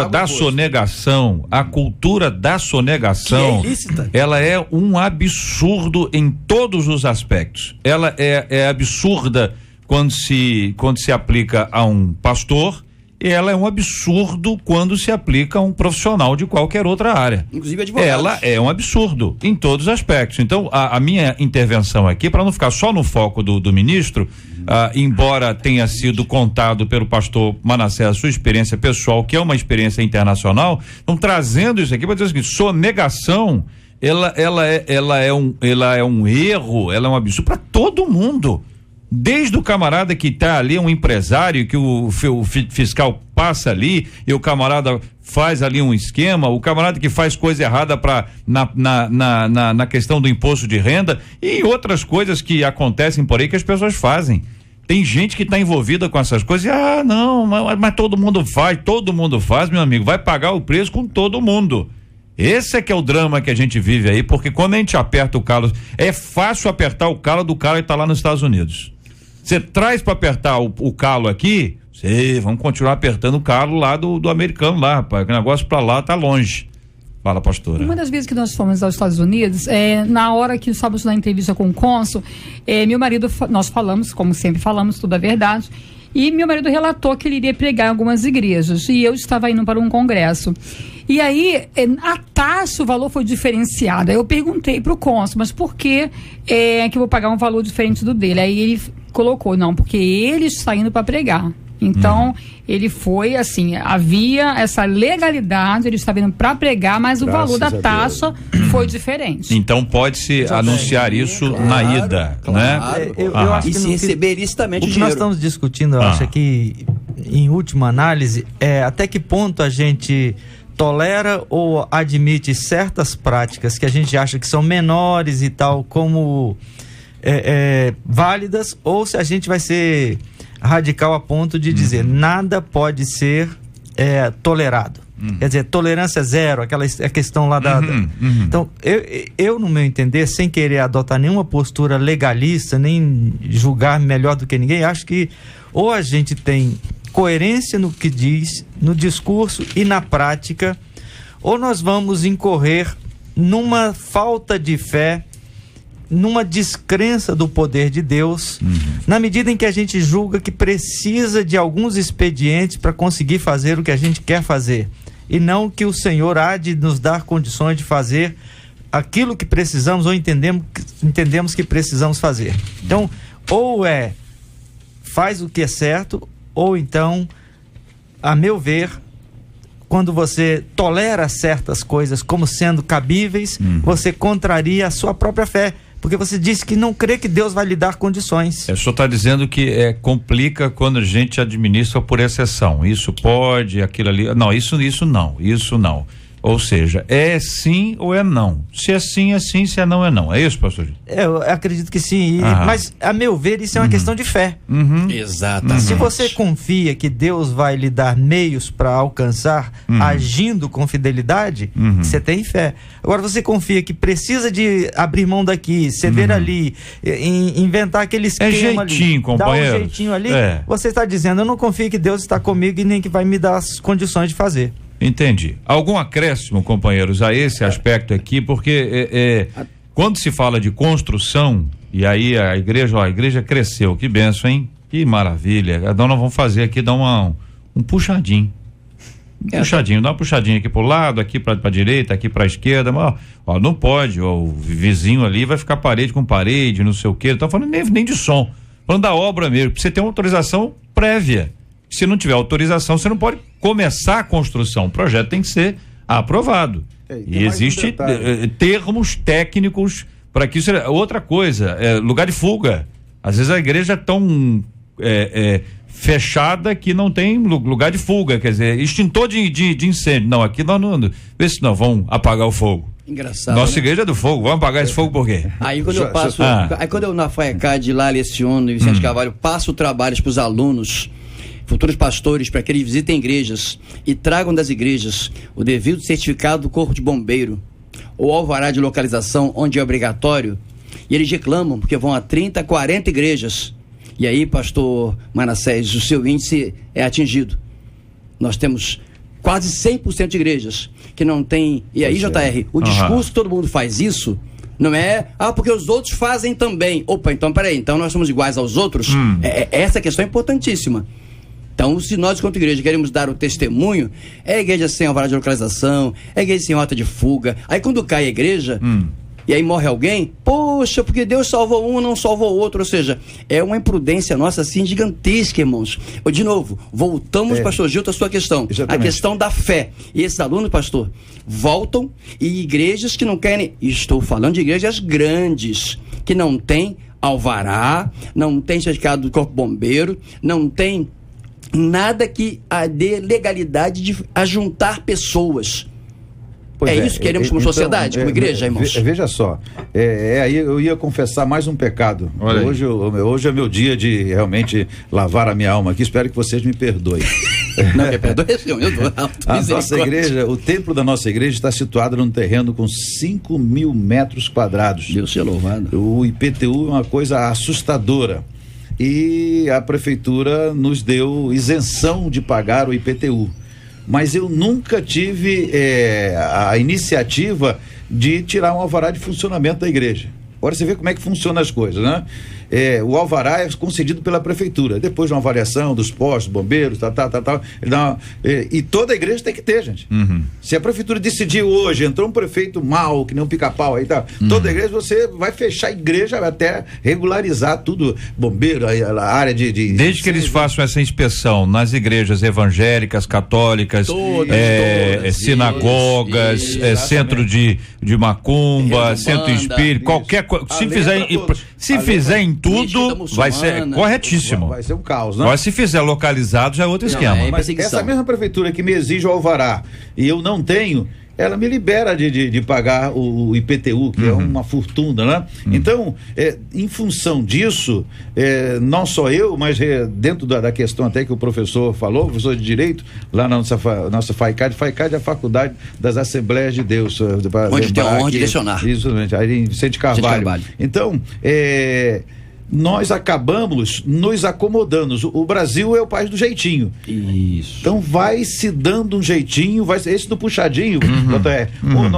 da sonegação, que é ilícita. Ela é um absurdo em todos os aspectos. Ela é absurda quando se aplica a um pastor. Ela é um absurdo quando se aplica a um profissional de qualquer outra área. Inclusive advogados. Ela é um absurdo em todos os aspectos. Então, a minha intervenção aqui, para não ficar só no foco do ministro, embora tenha sido contado pelo pastor Manassés a sua experiência pessoal, que é uma experiência internacional, então trazendo isso aqui para dizer o seguinte: sonegação, ela é um erro, ela é um absurdo para todo mundo. Desde o camarada que está ali, um empresário, que o fiscal passa ali e o camarada faz ali um esquema, o camarada que faz coisa errada na questão do imposto de renda e outras coisas que acontecem por aí que as pessoas fazem. Tem gente que está envolvida com essas coisas e, não, mas todo mundo faz, meu amigo, vai pagar o preço com todo mundo. Esse é que é o drama que a gente vive aí, porque quando a gente aperta o calo, é fácil apertar o calo do cara que está lá nos Estados Unidos. Você traz para apertar o calo aqui, vamos continuar apertando o calo lá do americano lá, rapaz, o negócio para lá tá longe. Fala, pastora. Uma das vezes que nós fomos aos Estados Unidos, na hora que estávamos na entrevista com o cônsul, meu marido, nós falamos, como sempre falamos, tudo a verdade, e meu marido relatou que ele iria pregar em algumas igrejas, e eu estava indo para um congresso. E aí, a taxa, o valor foi diferenciado. Eu perguntei para o cônsul, mas por que que eu vou pagar um valor diferente do dele? Aí ele colocou, não, porque ele está indo para pregar. Então, ele foi assim, havia essa legalidade, ele estava indo para pregar, mas o valor da taxa foi diferente. Então, pode-se anunciar isso na ida, né? Eu acho que se receber licitamente o dinheiro. O que nós estamos discutindo, eu acho que, em última análise, até que ponto a gente tolera ou admite certas práticas que a gente acha que são menores e tal, como válidas, ou se a gente vai ser radical a ponto de dizer nada pode ser tolerado. Quer dizer, tolerância zero, a questão lá da... Então, eu, no meu entender, sem querer adotar nenhuma postura legalista, nem julgar melhor do que ninguém, acho que ou a gente tem coerência no que diz, no discurso e na prática, ou nós vamos incorrer numa falta de fé, numa descrença do poder de Deus, na medida em que a gente julga que precisa de alguns expedientes para conseguir fazer o que a gente quer fazer, e não que o Senhor há de nos dar condições de fazer aquilo que precisamos ou entendemos que precisamos fazer. Então, ou faz o que é certo, ou então, a meu ver, quando você tolera certas coisas como sendo cabíveis, você contraria a sua própria fé, porque você disse que não crê que Deus vai lhe dar condições. O senhor está dizendo que complica quando a gente administra por exceção. Isso pode, aquilo ali. Não, isso não. Ou seja, é sim ou é não. Se é sim, é sim, se é não, é não. É isso, pastor? Eu acredito que sim, mas a meu ver isso é uma questão de fé. Exatamente. Se você confia que Deus vai lhe dar meios para alcançar, agindo com fidelidade, você tem fé. Agora você confia que precisa de abrir mão daqui, ceder ali, inventar aquele esquema jeitinho, ali, companheiro. dar um jeitinho ali, você está dizendo, eu não confio que Deus está comigo e nem que vai me dar as condições de fazer. Entendi. Algum acréscimo, companheiros, a esse aspecto aqui, porque quando se fala de construção, e aí a igreja cresceu, que benção, hein? Que maravilha. Então nós vamos fazer aqui, dar um puxadinho. Puxadinho, dá uma puxadinha aqui pro lado, aqui pra direita, aqui pra esquerda, mas, ó, não pode, ó, o vizinho ali vai ficar parede com parede, não sei o quê, não tá falando nem de som, falando da obra mesmo, pra você ter uma autorização prévia. Se não tiver autorização, você não pode começar a construção. O projeto tem que ser aprovado. E existem termos técnicos para que isso. Outra coisa, lugar de fuga. Às vezes a igreja é tão fechada que não tem lugar de fuga. Quer dizer, extintor de incêndio. Não, aqui nós não. Vê se não vão apagar o fogo. Engraçado. Nossa, né? igreja é do fogo, vamos apagar esse fogo por quê? Aí quando eu passo. Aí quando eu na FAECAD lá leciono e Vicente Carvalho, passo trabalhos para os alunos, futuros pastores, para que eles visitem igrejas e tragam das igrejas o devido certificado do Corpo de Bombeiro ou alvará de localização, onde é obrigatório, e eles reclamam porque vão a 30, 40 igrejas. E aí, pastor Manassés, o seu índice é atingido. Nós temos quase 100% de igrejas que não tem. E aí, JR, o discurso que todo mundo faz isso não é, porque os outros fazem também. Opa, então peraí, então nós somos iguais aos outros? Essa questão é importantíssima. Então, se nós, enquanto igreja, queremos dar o testemunho, é a igreja sem alvará de localização, é a igreja sem rota de fuga. Aí quando cai a igreja, e aí morre alguém, poxa, porque Deus salvou um, não salvou o outro. Ou seja, é uma imprudência nossa, assim, gigantesca, irmãos. De novo, voltamos, pastor Gilton, à sua questão. Exatamente. A questão da fé. E esses alunos, pastor, voltam e igrejas que não querem, estou falando de igrejas grandes, que não tem alvará, não tem certificado do Corpo Bombeiro, não tem nada que dê legalidade de ajuntar pessoas. Isso que queremos como sociedade, como igreja, irmãos. Veja só, aí eu ia confessar mais um pecado. Hoje é meu dia de realmente lavar a minha alma aqui, espero que vocês me perdoem. Não, me perdoe, a nossa igreja, o templo da nossa igreja está situado num terreno com 5.000 metros quadrados. Deus seja louvado. O IPTU é uma coisa assustadora. E a prefeitura nos deu isenção de pagar o IPTU. Mas eu nunca tive a iniciativa de tirar um alvará de funcionamento da igreja. Agora você vê como é que funcionam as coisas, né? O alvará é concedido pela prefeitura, depois de uma avaliação dos postos, bombeiros, tal. E toda a igreja tem que ter, gente. Se a prefeitura decidir hoje, entrou um prefeito mau, que nem um pica-pau aí, toda a igreja, você vai fechar a igreja até regularizar tudo, bombeiro, a área de Desde que eles façam essa inspeção nas igrejas evangélicas, católicas, sinagogas, centro de macumba, centro espírita, qualquer coisa, se fizer em tudo, vai ser corretíssimo. Vai ser um caos, né? Mas se fizer localizado, já é outro esquema. Mas essa mesma prefeitura que me exige o alvará e eu não tenho, ela me libera de pagar o IPTU, que é uma fortuna, né? Então, em função disso, não só eu, mas dentro da questão até que o professor falou, o professor de Direito, lá na nossa FAECAD é a Faculdade das Assembleias de Deus. Onde tem onde lecionar. Isso, aí em Vicente Carvalho. Então, nós acabamos nos acomodando. O Brasil é o país do jeitinho. Isso. Então vai se dando um jeitinho, esse do puxadinho,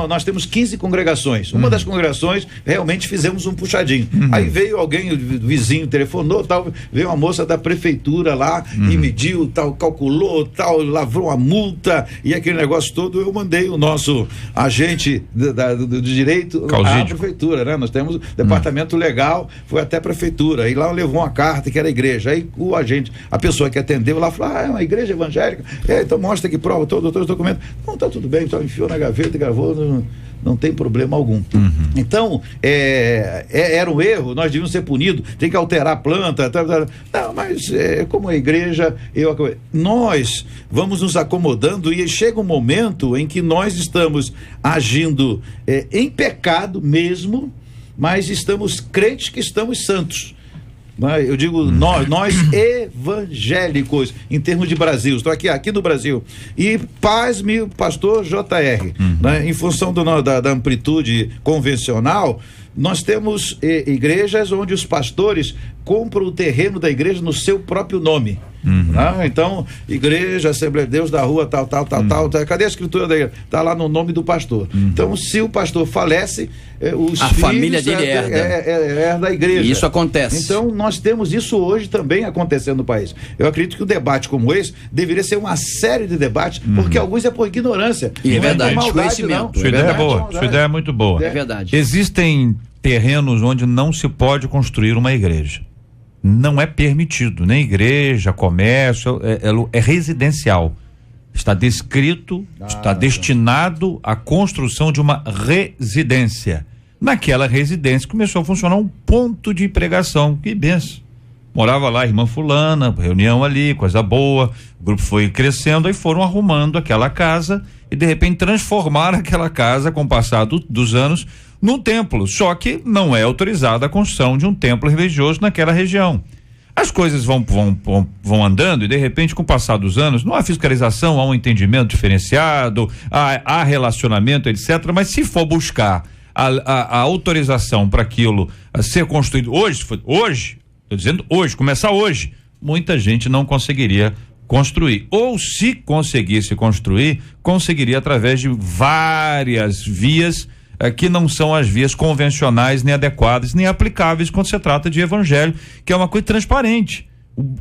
nós temos 15 congregações. Uma das congregações, realmente fizemos um puxadinho. Aí veio alguém, o vizinho telefonou, veio uma moça da prefeitura lá e mediu, calculou, lavrou uma multa e aquele negócio todo. Eu mandei o nosso agente do direito à prefeitura, né? Nós temos departamento legal, foi até a prefeitura. E lá levou uma carta que era a igreja. Aí o agente, a pessoa que atendeu lá falou: é uma igreja evangélica. Então mostra que prova todos os documentos. Não, tá tudo bem, então enfiou na gaveta e gravou. não tem problema algum. Então, era um erro, nós devíamos ser punidos, tem que alterar a planta, não, mas como a igreja, nós vamos nos acomodando e chega um momento em que nós estamos agindo em pecado mesmo, mas estamos crentes que estamos santos. Eu digo nós evangélicos, em termos de Brasil, estou aqui no Brasil, e pasme, pastor JR, né, em função da amplitude convencional, nós temos igrejas onde os pastores compram o terreno da igreja no seu próprio nome. Então, igreja, Assembleia de Deus da rua tal, cadê a escritura da igreja? Está lá no nome do pastor. Então, se o pastor falece, a família dele herda a igreja. E isso acontece. Então, nós temos isso hoje também acontecendo no país. Eu acredito que um debate como esse deveria ser uma série de debates, porque alguns é por ignorância. E é verdade, por maldade, não. Sua ideia é boa, sua ideia é muito boa. É verdade. Existem terrenos onde não se pode construir uma igreja. Não é permitido, nem igreja, comércio, é residencial. Está descrito, está destinado à construção de uma residência. Naquela residência começou a funcionar um ponto de pregação. Que benção. Morava lá a irmã fulana, reunião ali, coisa boa, o grupo foi crescendo, aí foram arrumando aquela casa e de repente transformaram aquela casa, com o passar dos anos, num templo, só que não é autorizada a construção de um templo religioso naquela região. As coisas vão andando e de repente, com o passar dos anos, não há fiscalização, há um entendimento diferenciado, há relacionamento, etc. Mas se for buscar a autorização para aquilo ser construído hoje, estou dizendo hoje, começar hoje, muita gente não conseguiria construir. Ou se conseguisse construir, conseguiria através de várias vias que não são as vias convencionais, nem adequadas, nem aplicáveis quando se trata de evangelho, que é uma coisa transparente.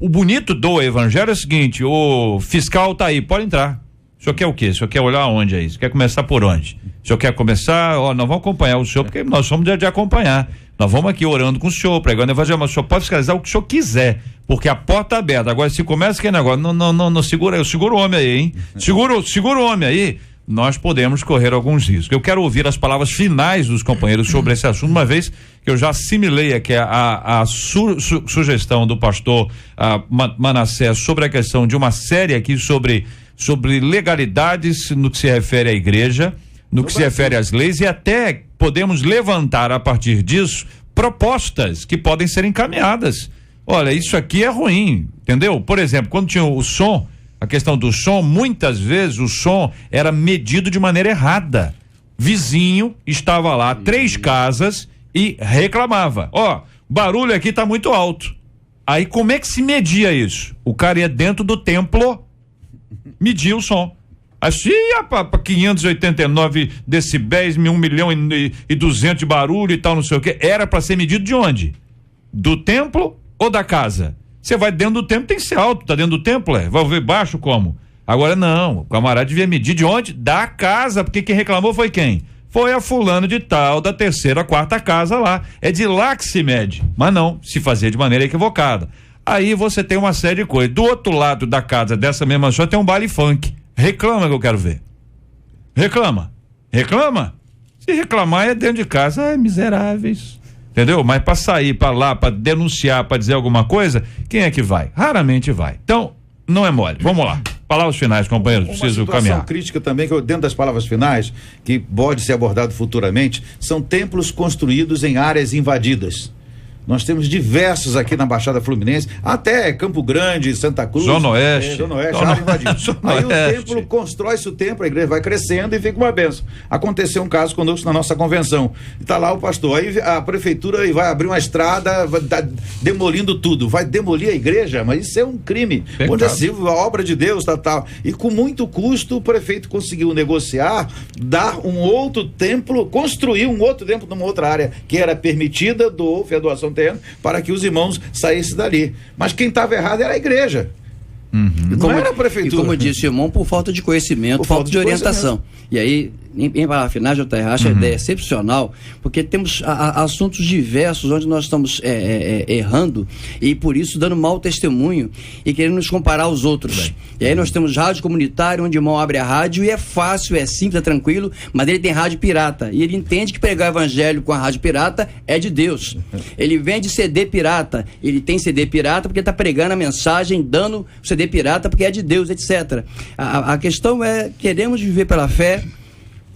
O bonito do evangelho é o seguinte: o fiscal tá aí, pode entrar. O senhor quer o quê? O senhor quer olhar onde é isso? Quer começar por onde? O senhor quer começar? Nós vamos acompanhar o senhor, porque nós somos de acompanhar. Nós vamos aqui orando com o senhor, pregando o evangelho, mas o senhor pode fiscalizar o que o senhor quiser, porque a porta tá aberta. Agora, se começa aquele negócio, não segura o homem aí, hein? Segura o homem aí. Nós podemos correr alguns riscos. Eu quero ouvir as palavras finais dos companheiros sobre esse assunto, uma vez que eu já assimilei aqui a sugestão do pastor Manassés sobre a questão de uma série aqui sobre legalidades no que se refere à igreja, no que se refere às leis, e até podemos levantar a partir disso propostas que podem ser encaminhadas. Olha, isso aqui é ruim, entendeu? Por exemplo, quando tinha o som, a questão do som, muitas vezes o som era medido de maneira errada. Vizinho estava lá, 3 casas, e reclamava: barulho aqui tá muito alto. Aí como é que se media isso? O cara ia dentro do templo, media o som. Assim, para 589 decibéis, 1.200.000 de barulho e tal, não sei o que. Era para ser medido de onde? Do templo ou da casa? Você vai dentro do templo, tem que ser alto, tá dentro do templo, vai ver baixo como? Agora não, o camarada devia medir de onde? Da casa, porque quem reclamou foi quem? Foi a fulano de tal, da 3ª, 4ª casa lá, é de lá que se mede, mas não, se fazia de maneira equivocada. Aí você tem uma série de coisas. Do outro lado da casa dessa mesma pessoa tem um baile funk, reclama que eu quero ver, reclama, se reclamar é dentro de casa, miseráveis. Entendeu? Mas para sair para lá, para denunciar, para dizer alguma coisa, quem é que vai? Raramente vai. Então, não é mole. Vamos lá. Palavras finais, companheiros. Preciso caminhar. Uma crítica também, que dentro das palavras finais, que pode ser abordado futuramente, são templos construídos em áreas invadidas. Nós temos diversos aqui na Baixada Fluminense, até Campo Grande, Santa Cruz. Zona Oeste. Área invadida. Aí o templo, constrói-se o templo, a igreja vai crescendo e fica uma benção. Aconteceu um caso conosco na nossa convenção. Está lá o pastor, aí a prefeitura vai abrir uma estrada, vai demolindo tudo. Vai demolir a igreja? Mas isso é um crime. Pecado. Onde é a obra de Deus, tal. E com muito custo o prefeito conseguiu negociar, dar um outro templo, construir um outro templo numa outra área que era permitida, houve a doação terreno para que os irmãos saíssem dali. Mas quem estava errado era a igreja. Não era a prefeitura. E como disse o irmão, por falta de conhecimento, falta de orientação. E aí em palavras finais, eu acho a ideia excepcional, porque temos assuntos diversos onde nós estamos errando e por isso dando mau testemunho e querendo nos comparar aos outros. E aí nós temos rádio comunitário, onde o irmão abre a rádio e é fácil, é simples, é tranquilo, mas ele tem rádio pirata e ele entende que pregar o evangelho com a rádio pirata é de Deus. Ele vende CD pirata, ele tem CD pirata porque está pregando a mensagem, dando o CD pirata porque é de Deus, etc. A questão é, queremos viver pela fé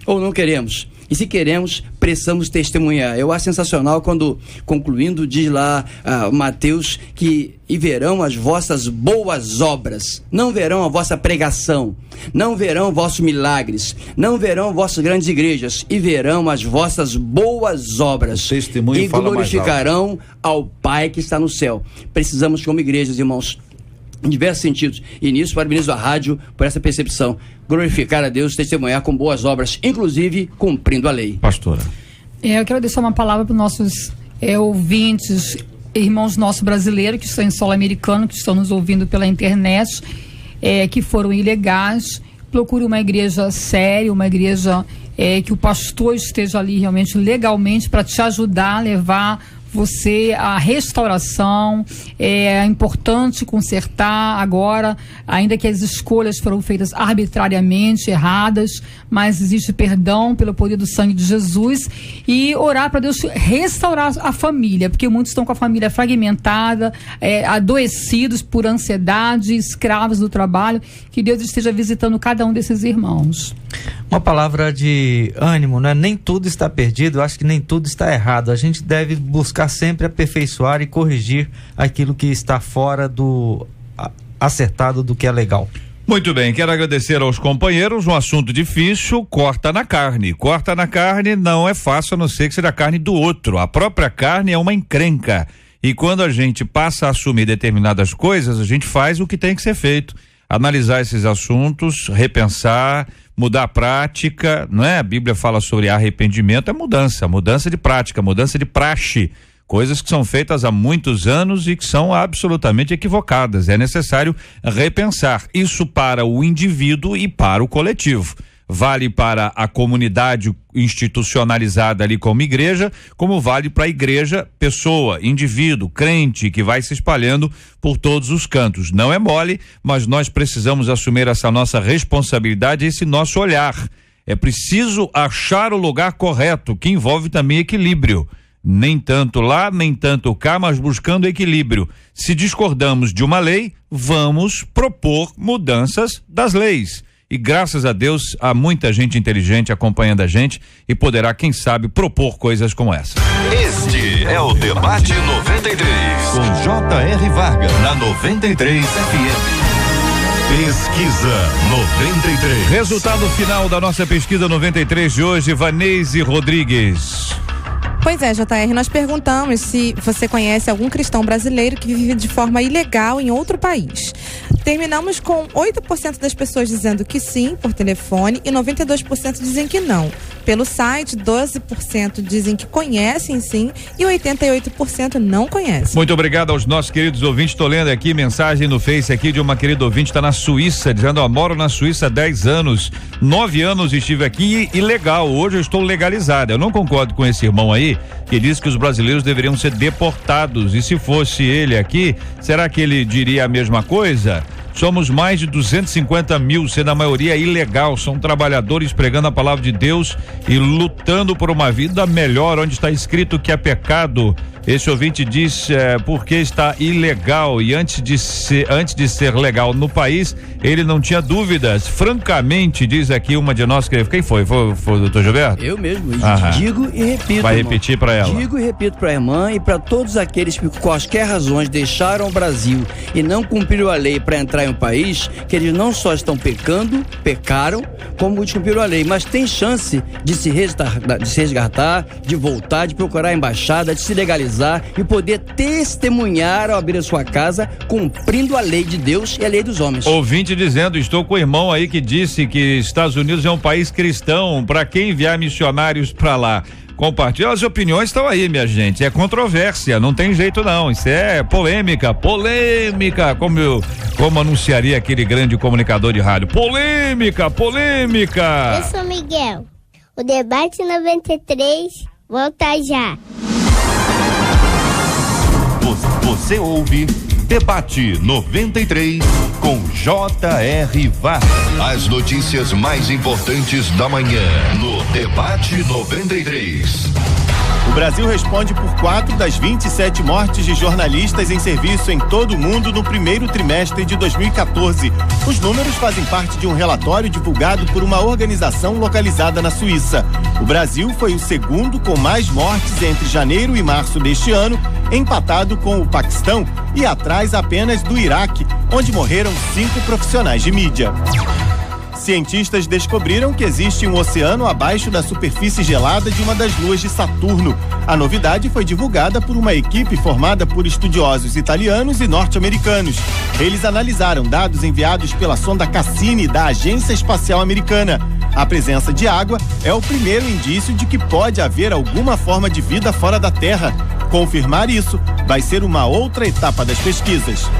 ou não queremos? E se queremos, precisamos testemunhar. Eu acho sensacional quando, concluindo, diz lá Mateus que e verão as vossas boas obras, não verão a vossa pregação, não verão vossos milagres, não verão vossas grandes igrejas, e verão as vossas boas obras Testemunho e glorificarão ao Pai que está no céu. Precisamos, como igrejas, irmãos, em diversos sentidos, e nisso parabenizo a rádio por essa percepção, glorificar a Deus, testemunhar com boas obras, inclusive cumprindo a lei. Pastora. Eu quero deixar uma palavra para os nossos ouvintes, irmãos nossos brasileiros que estão em solo americano, que estão nos ouvindo pela internet, que foram ilegais. Procure uma igreja séria, uma igreja que o pastor esteja ali realmente legalmente para te ajudar a levar você a restauração. É importante consertar agora, ainda que as escolhas foram feitas arbitrariamente, erradas, mas existe perdão pelo poder do sangue de Jesus, e orar para Deus restaurar a família, porque muitos estão com a família fragmentada, adoecidos por ansiedade, escravos do trabalho. Que Deus esteja visitando cada um desses irmãos. Uma palavra de ânimo, né? Nem tudo está perdido, eu acho que nem tudo está errado. A gente deve buscar sempre aperfeiçoar e corrigir aquilo que está fora do acertado, do que é legal. Muito bem, quero agradecer aos companheiros. Um assunto difícil, corta na carne. Corta na carne não é fácil, a não ser que seja a carne do outro. A própria carne é uma encrenca. E quando a gente passa a assumir determinadas coisas, a gente faz o que tem que ser feito. Analisar esses assuntos, repensar, mudar a prática, não é? A Bíblia fala sobre arrependimento, é mudança de prática, mudança de praxe, coisas que são feitas há muitos anos e que são absolutamente equivocadas. É necessário repensar isso para o indivíduo e para o coletivo. Vale para a comunidade institucionalizada ali como igreja, como vale para a igreja, pessoa, indivíduo, crente, que vai se espalhando por todos os cantos. Não é mole, mas nós precisamos assumir essa nossa responsabilidade, esse nosso olhar. É preciso achar o lugar correto, que envolve também equilíbrio. Nem tanto lá, nem tanto cá, mas buscando equilíbrio. Se discordamos de uma lei, vamos propor mudanças das leis. E graças a Deus há muita gente inteligente acompanhando a gente e poderá, quem sabe, propor coisas como essa. Este é o Debate 93. Com J.R. Vargas, na 93 FM. Pesquisa 93. Resultado final da nossa pesquisa 93 de hoje, Vanese Rodrigues. Pois é, JR, nós perguntamos se você conhece algum cristão brasileiro que vive de forma ilegal em outro país. Terminamos com 8% das pessoas dizendo que sim, por telefone, e 92% dizem que não. Pelo site, 12% dizem que conhecem sim e 88% não conhecem. Muito obrigado aos nossos queridos ouvintes. Estou lendo aqui mensagem no Face aqui de uma querida ouvinte, está na Suíça, dizendo: moro na Suíça há 10 anos, 9 anos estive aqui e legal, hoje eu estou legalizada. Eu não concordo com esse irmão aí, que diz que os brasileiros deveriam ser deportados, e se fosse ele aqui, será que ele diria a mesma coisa? Somos mais de 250 mil, sendo a maioria ilegal, são trabalhadores pregando a palavra de Deus e lutando por uma vida melhor, onde está escrito que é pecado. Esse ouvinte diz porque está ilegal, e antes de ser legal no país, ele não tinha dúvidas. Francamente, diz aqui uma de nós, quem foi? Foi o doutor Gilberto? Eu mesmo, digo e repito. Vai irmão. repetir para ela. Digo e repito para a irmã e para todos aqueles que por quaisquer razões deixaram o Brasil e não cumpriram a lei para entrar em um país, que eles não só estão pecaram, como descumpriram a lei, mas tem chance de se resgatar, de voltar, de procurar a embaixada, de se legalizar e poder testemunhar ao abrir a sua casa, cumprindo a lei de Deus e a lei dos homens. Ouvinte dizendo: estou com o irmão aí que disse que Estados Unidos é um país cristão, para quem enviar missionários para lá? Compartilha, as opiniões estão aí, minha gente, é controvérsia, não tem jeito não, isso é polêmica, como anunciaria aquele grande comunicador de rádio, polêmica. Eu sou Miguel. O Debate 93 volta já. Você ouve Debate 93 com J.R. Vargas. As notícias mais importantes da manhã no Debate 93. O Brasil responde por 4 das 27 mortes de jornalistas em serviço em todo o mundo no primeiro trimestre de 2014. Os números fazem parte de um relatório divulgado por uma organização localizada na Suíça. O Brasil foi o segundo com mais mortes entre janeiro e março deste ano, empatado com o Paquistão e atrás apenas do Iraque, onde morreram 5 profissionais de mídia. Cientistas descobriram que existe um oceano abaixo da superfície gelada de uma das luas de Saturno. A novidade foi divulgada por uma equipe formada por estudiosos italianos e norte-americanos. Eles analisaram dados enviados pela sonda Cassini da Agência Espacial Americana. A presença de água é o primeiro indício de que pode haver alguma forma de vida fora da Terra. Confirmar isso vai ser uma outra etapa das pesquisas.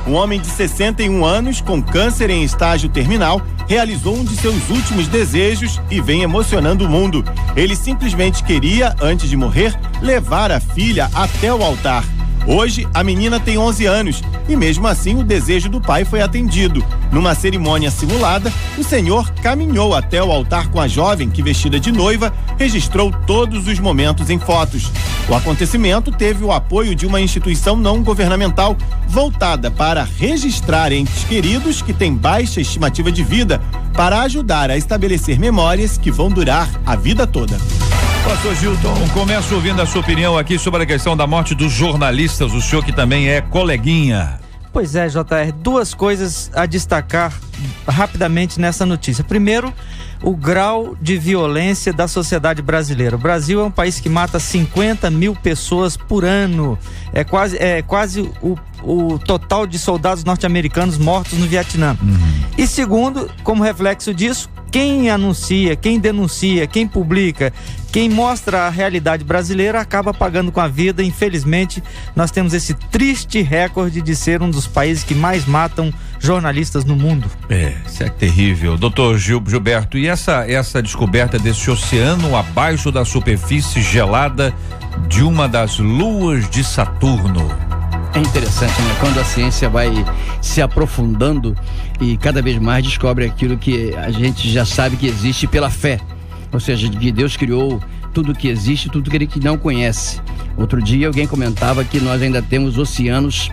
Um homem de 61 anos, com câncer em estágio terminal, realizou um de seus últimos desejos e vem emocionando o mundo. Ele simplesmente queria, antes de morrer, levar a filha até o altar. Hoje, a menina tem 11 anos e mesmo assim o desejo do pai foi atendido. Numa cerimônia simulada, o senhor caminhou até o altar com a jovem que, vestida de noiva, registrou todos os momentos em fotos. O acontecimento teve o apoio de uma instituição não governamental voltada para registrar entes queridos que têm baixa estimativa de vida, para ajudar a estabelecer memórias que vão durar a vida toda. Pastor Gilton, começo ouvindo a sua opinião aqui sobre a questão da morte dos jornalistas, o senhor que também é coleguinha. Pois é, JR, 2 coisas a destacar rapidamente nessa notícia. Primeiro, o grau de violência da sociedade brasileira. O Brasil é um país que mata 50 mil pessoas por ano. É quase o total de soldados norte-americanos mortos no Vietnã. E segundo, como reflexo disso, quem anuncia, quem denuncia, quem publica, quem mostra a realidade brasileira acaba pagando com a vida. Infelizmente, nós temos esse triste recorde de ser um dos países que mais matam jornalistas no mundo. Isso é terrível. Doutor Gilberto, e essa descoberta desse oceano abaixo da superfície gelada de uma das luas de Saturno? É interessante, né? Quando a ciência vai se aprofundando e cada vez mais descobre aquilo que a gente já sabe que existe pela fé. Ou seja, que Deus criou tudo que existe, tudo que ele não conhece. Outro dia alguém comentava que nós ainda temos oceanos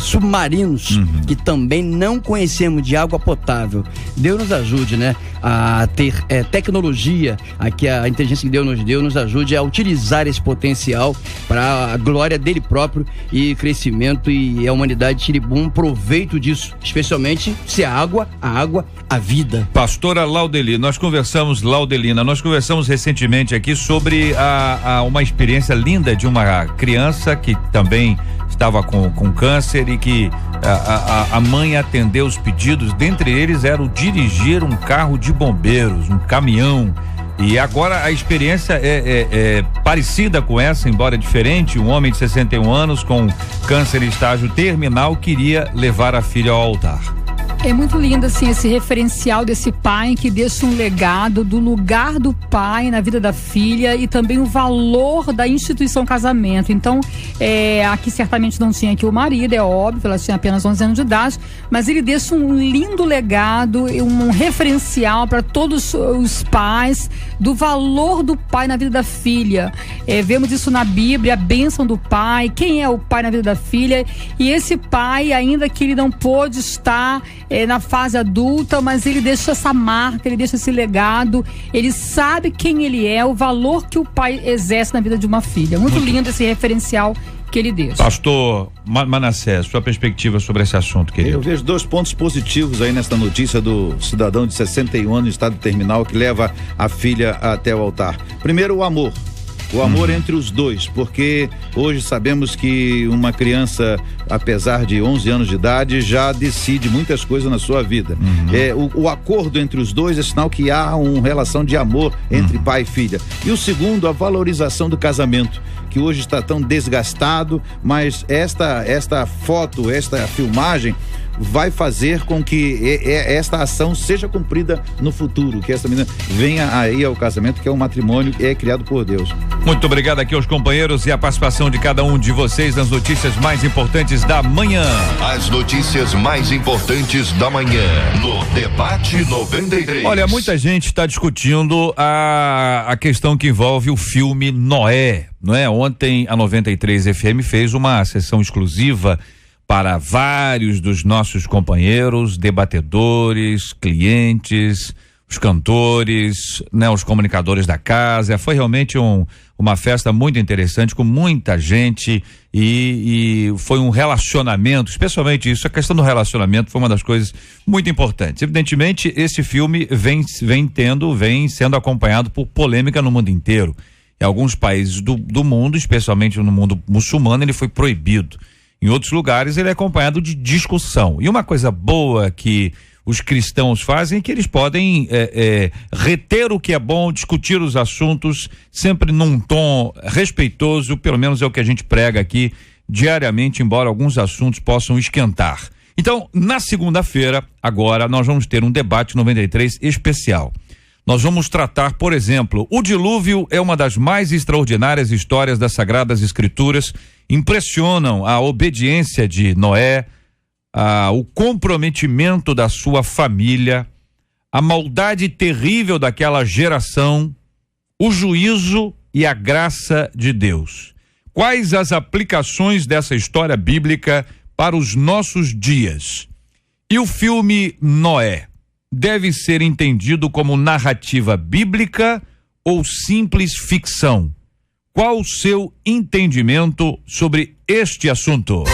submarinos que também não conhecemos, de água potável. Deus nos ajude, né, a ter tecnologia, a que a inteligência que Deus nos deu nos ajude a utilizar esse potencial para a glória dele próprio e crescimento, e a humanidade tire bom proveito disso, especialmente se a água, a vida. Pastora Laudelina, nós conversamos recentemente aqui sobre uma experiência linda de uma criança que também estava com câncer e que a mãe atendeu os pedidos. Dentre eles era o dirigir um carro de bombeiros, um caminhão. E agora a experiência é parecida com essa, embora diferente. Um homem de 61 anos com câncer em estágio terminal queria levar a filha ao altar. É muito lindo, assim, esse referencial desse pai que deixa um legado do lugar do pai na vida da filha e também o valor da instituição casamento. Então, aqui certamente não tinha aqui o marido, é óbvio, ela tinha apenas 11 anos de idade, mas ele deixa um lindo legado, um referencial para todos os pais do valor do pai na vida da filha. Vemos isso na Bíblia, a bênção do pai, quem é o pai na vida da filha, e esse pai, ainda que ele não pôde estar na fase adulta, mas ele deixa essa marca, ele deixa esse legado, ele sabe quem ele é, o valor que o pai exerce na vida de uma filha. Muito lindo esse referencial que ele deixa. Pastor Manassés, sua perspectiva sobre esse assunto, querido? Eu vejo 2 pontos positivos aí nesta notícia do cidadão de 61 anos em estado terminal que leva a filha até o altar. Primeiro, o amor. O amor entre os dois, porque hoje sabemos que uma criança, apesar de 11 anos de idade, já decide muitas coisas na sua vida. O acordo entre os dois é sinal que há uma relação de amor entre pai e filha. E o segundo, a valorização do casamento, que hoje está tão desgastado, mas esta foto, esta filmagem vai fazer com que esta ação seja cumprida no futuro, que essa menina venha aí ao casamento, que é um matrimônio que é criado por Deus. Muito obrigado aqui aos companheiros e a participação de cada um de vocês nas notícias mais importantes da manhã. As notícias mais importantes da manhã no Debate 93. Olha, muita gente está discutindo a questão que envolve o filme Noé, não é? Ontem a 93 FM fez uma sessão exclusiva para vários dos nossos companheiros, debatedores, clientes, os cantores, né, os comunicadores da casa. Foi realmente uma festa muito interessante, com muita gente e foi um relacionamento, especialmente isso, a questão do relacionamento foi uma das coisas muito importantes. Evidentemente, esse filme vem sendo acompanhado por polêmica no mundo inteiro. Em alguns países do mundo, especialmente no mundo muçulmano, ele foi proibido. Em outros lugares, ele é acompanhado de discussão. E uma coisa boa que os cristãos fazem é que eles podem reter o que é bom, discutir os assuntos sempre num tom respeitoso, pelo menos é o que a gente prega aqui diariamente, embora alguns assuntos possam esquentar. Então, na segunda-feira, agora, nós vamos ter um debate 93 especial. Nós vamos tratar, por exemplo, o dilúvio é uma das mais extraordinárias histórias das Sagradas Escrituras, impressionam a obediência de Noé, o comprometimento da sua família, a maldade terrível daquela geração, o juízo e a graça de Deus. Quais as aplicações dessa história bíblica para os nossos dias? E o filme Noé deve ser entendido como narrativa bíblica ou simples ficção? Qual o seu entendimento sobre este assunto?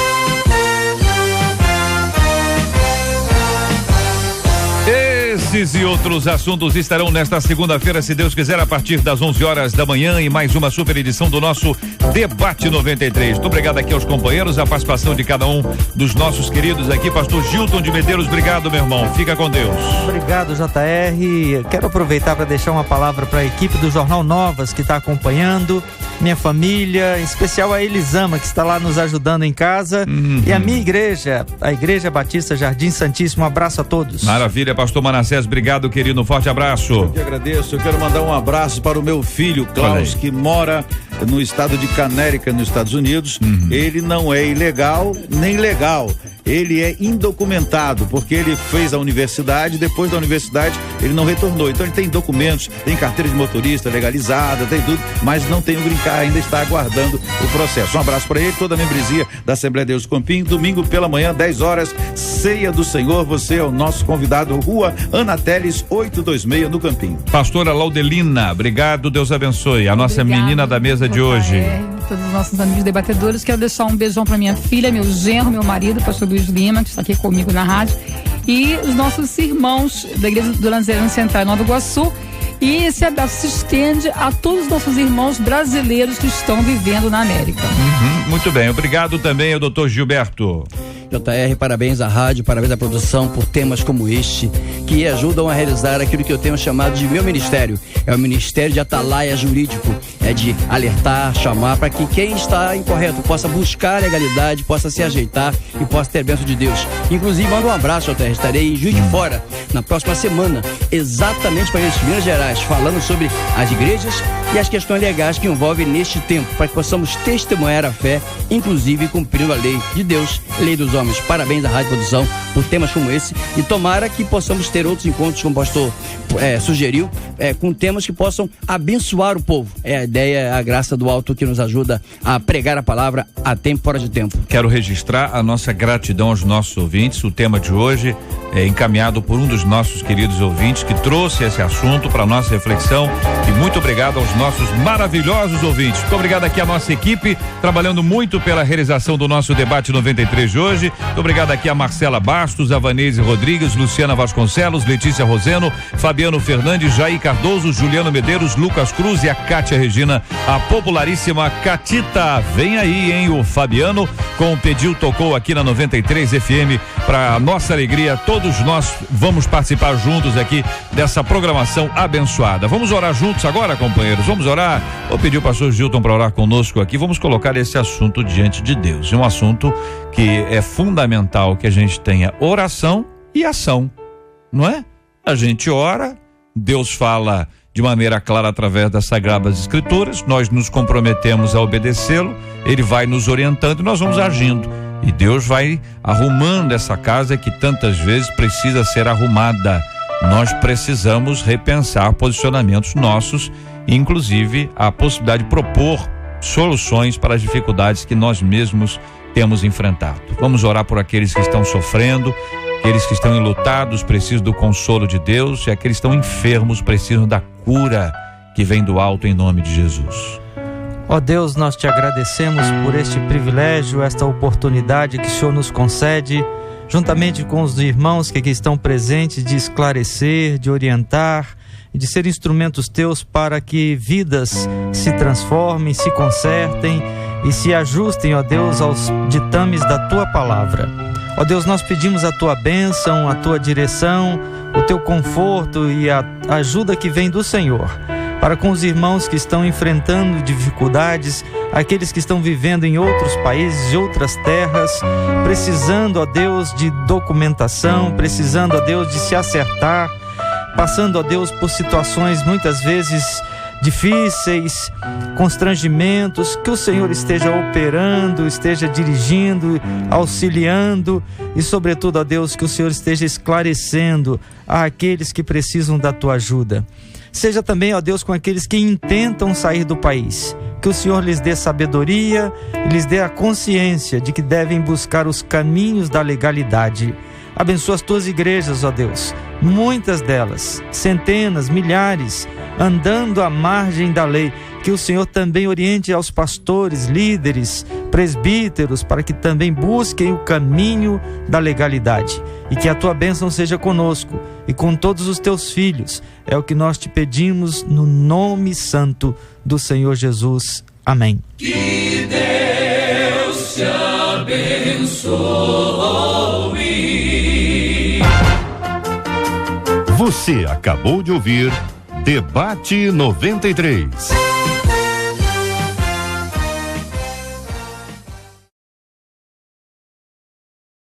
Esses e outros assuntos estarão nesta segunda-feira, se Deus quiser, a partir das 11 horas da manhã, em mais uma super edição do nosso Debate 93. Muito obrigado aqui aos companheiros, a participação de cada um dos nossos queridos aqui. Pastor Gilton de Medeiros, obrigado, meu irmão. Fica com Deus. Obrigado, JR. Quero aproveitar para deixar uma palavra para a equipe do Jornal Novas que está acompanhando, minha família, em especial a Elisama, que está lá nos ajudando em casa, e a minha igreja, a Igreja Batista Jardim Santíssimo. Um abraço a todos. Maravilha, pastor Manassés, obrigado, querido, um forte abraço. Eu que agradeço, eu quero mandar um abraço para o meu filho Klaus, que mora no estado de Connecticut, nos Estados Unidos. Ele não é ilegal nem legal, ele é indocumentado, porque ele fez a universidade, depois da universidade ele não retornou, então ele tem documentos, tem carteira de motorista legalizada, tem tudo, mas não tem o green card, ainda está aguardando o processo. Um abraço para ele, toda a membresia da Assembleia de Deus Campinho. Domingo pela manhã, 10 horas, Ceia do Senhor, você é o nosso convidado, Rua Ana Teles 826 no Campinho. Pastora Laudelina, obrigado, Deus abençoe, a nossa menina da mesa de hoje. Todos os nossos amigos debatedores, quero deixar um beijão para minha filha, meu genro, meu marido, pastor Luiz Lima, que está aqui comigo na rádio, e os nossos irmãos da Igreja do Lanzerano Central, Nova Iguaçu. E esse abraço se estende a todos os nossos irmãos brasileiros que estão vivendo na América. Muito bem, obrigado também ao doutor Gilberto. JR, parabéns à rádio, parabéns à produção por temas como este, que ajudam a realizar aquilo que eu tenho chamado de meu ministério. É o ministério de atalaia jurídico, é de alertar, chamar para que quem está incorreto possa buscar a legalidade, possa se ajeitar e possa ter bênção de Deus. Inclusive, mando um abraço, JR, estarei em Juiz de Fora na próxima semana, exatamente para isso, Minas Gerais, falando sobre as igrejas e as questões legais que envolvem neste tempo, para que possamos testemunhar a fé, inclusive cumprindo a lei de Deus, lei dos homens. Parabéns à Rádio Produção por temas como esse, e tomara que possamos ter outros encontros, como o pastor sugeriu, com temas que possam abençoar o povo. É a ideia, a graça do alto que nos ajuda a pregar a palavra a tempo, fora de tempo. Quero registrar a nossa gratidão aos nossos ouvintes. O tema de hoje é encaminhado por um dos nossos queridos ouvintes que trouxe esse assunto para nossa reflexão, e muito obrigado aos nossos maravilhosos ouvintes. Muito obrigado aqui à nossa equipe, trabalhando muito pela realização do nosso debate 93 de hoje. Muito obrigado aqui a Marcela Bastos, a Vanese Rodrigues, Luciana Vasconcelos, Letícia Roseno, Fabiano Fernandes, Jair Cardoso, Juliano Medeiros, Lucas Cruz e a Cátia Regina Londrina, a popularíssima Catita. Vem aí, hein? O Fabiano com o Pediu Tocou aqui na 93 FM. Para nossa alegria, todos nós vamos participar juntos aqui dessa programação abençoada. Vamos orar juntos agora, companheiros? Vamos orar? Vou pedir o pastor Gilton para orar conosco aqui. Vamos colocar esse assunto diante de Deus. É um assunto que é fundamental que a gente tenha oração e ação, não é? A gente ora, Deus fala de maneira clara através das Sagradas Escrituras, nós nos comprometemos a obedecê-lo, ele vai nos orientando e nós vamos agindo. E Deus vai arrumando essa casa que tantas vezes precisa ser arrumada. Nós precisamos repensar posicionamentos nossos, inclusive a possibilidade de propor soluções para as dificuldades que nós mesmos temos enfrentado. Vamos orar por aqueles que estão sofrendo, aqueles que estão enlutados, precisam do consolo de Deus, e aqueles que estão enfermos, precisam da cura que vem do alto em nome de Jesus. Ó Deus, nós te agradecemos por este privilégio, esta oportunidade que o Senhor nos concede, juntamente com os irmãos que aqui estão presentes, de esclarecer, de orientar e de ser instrumentos teus para que vidas se transformem, se consertem e se ajustem, ó Deus, aos ditames da tua palavra. Ó Deus, nós pedimos a tua bênção, a tua direção, o teu conforto e a ajuda que vem do Senhor para com os irmãos que estão enfrentando dificuldades, aqueles que estão vivendo em outros países, em outras terras, precisando, ó Deus, de documentação, precisando, ó Deus, de se acertar, passando, ó Deus, por situações muitas vezes difíceis, constrangimentos, que o Senhor esteja operando, esteja dirigindo, auxiliando e, sobretudo, ó Deus, que o Senhor esteja esclarecendo àqueles que precisam da tua ajuda. Seja também, ó Deus, com aqueles que intentam sair do país, que o Senhor lhes dê sabedoria e lhes dê a consciência de que devem buscar os caminhos da legalidade. Abençoa as tuas igrejas, ó Deus, muitas delas, centenas, milhares, andando à margem da lei. Que o Senhor também oriente aos pastores, líderes, presbíteros, para que também busquem o caminho da legalidade. E que a tua bênção seja conosco e com todos os teus filhos. É o que nós te pedimos no nome santo do Senhor Jesus. Amém. Que Deus te abençoe. Você acabou de ouvir Debate 93.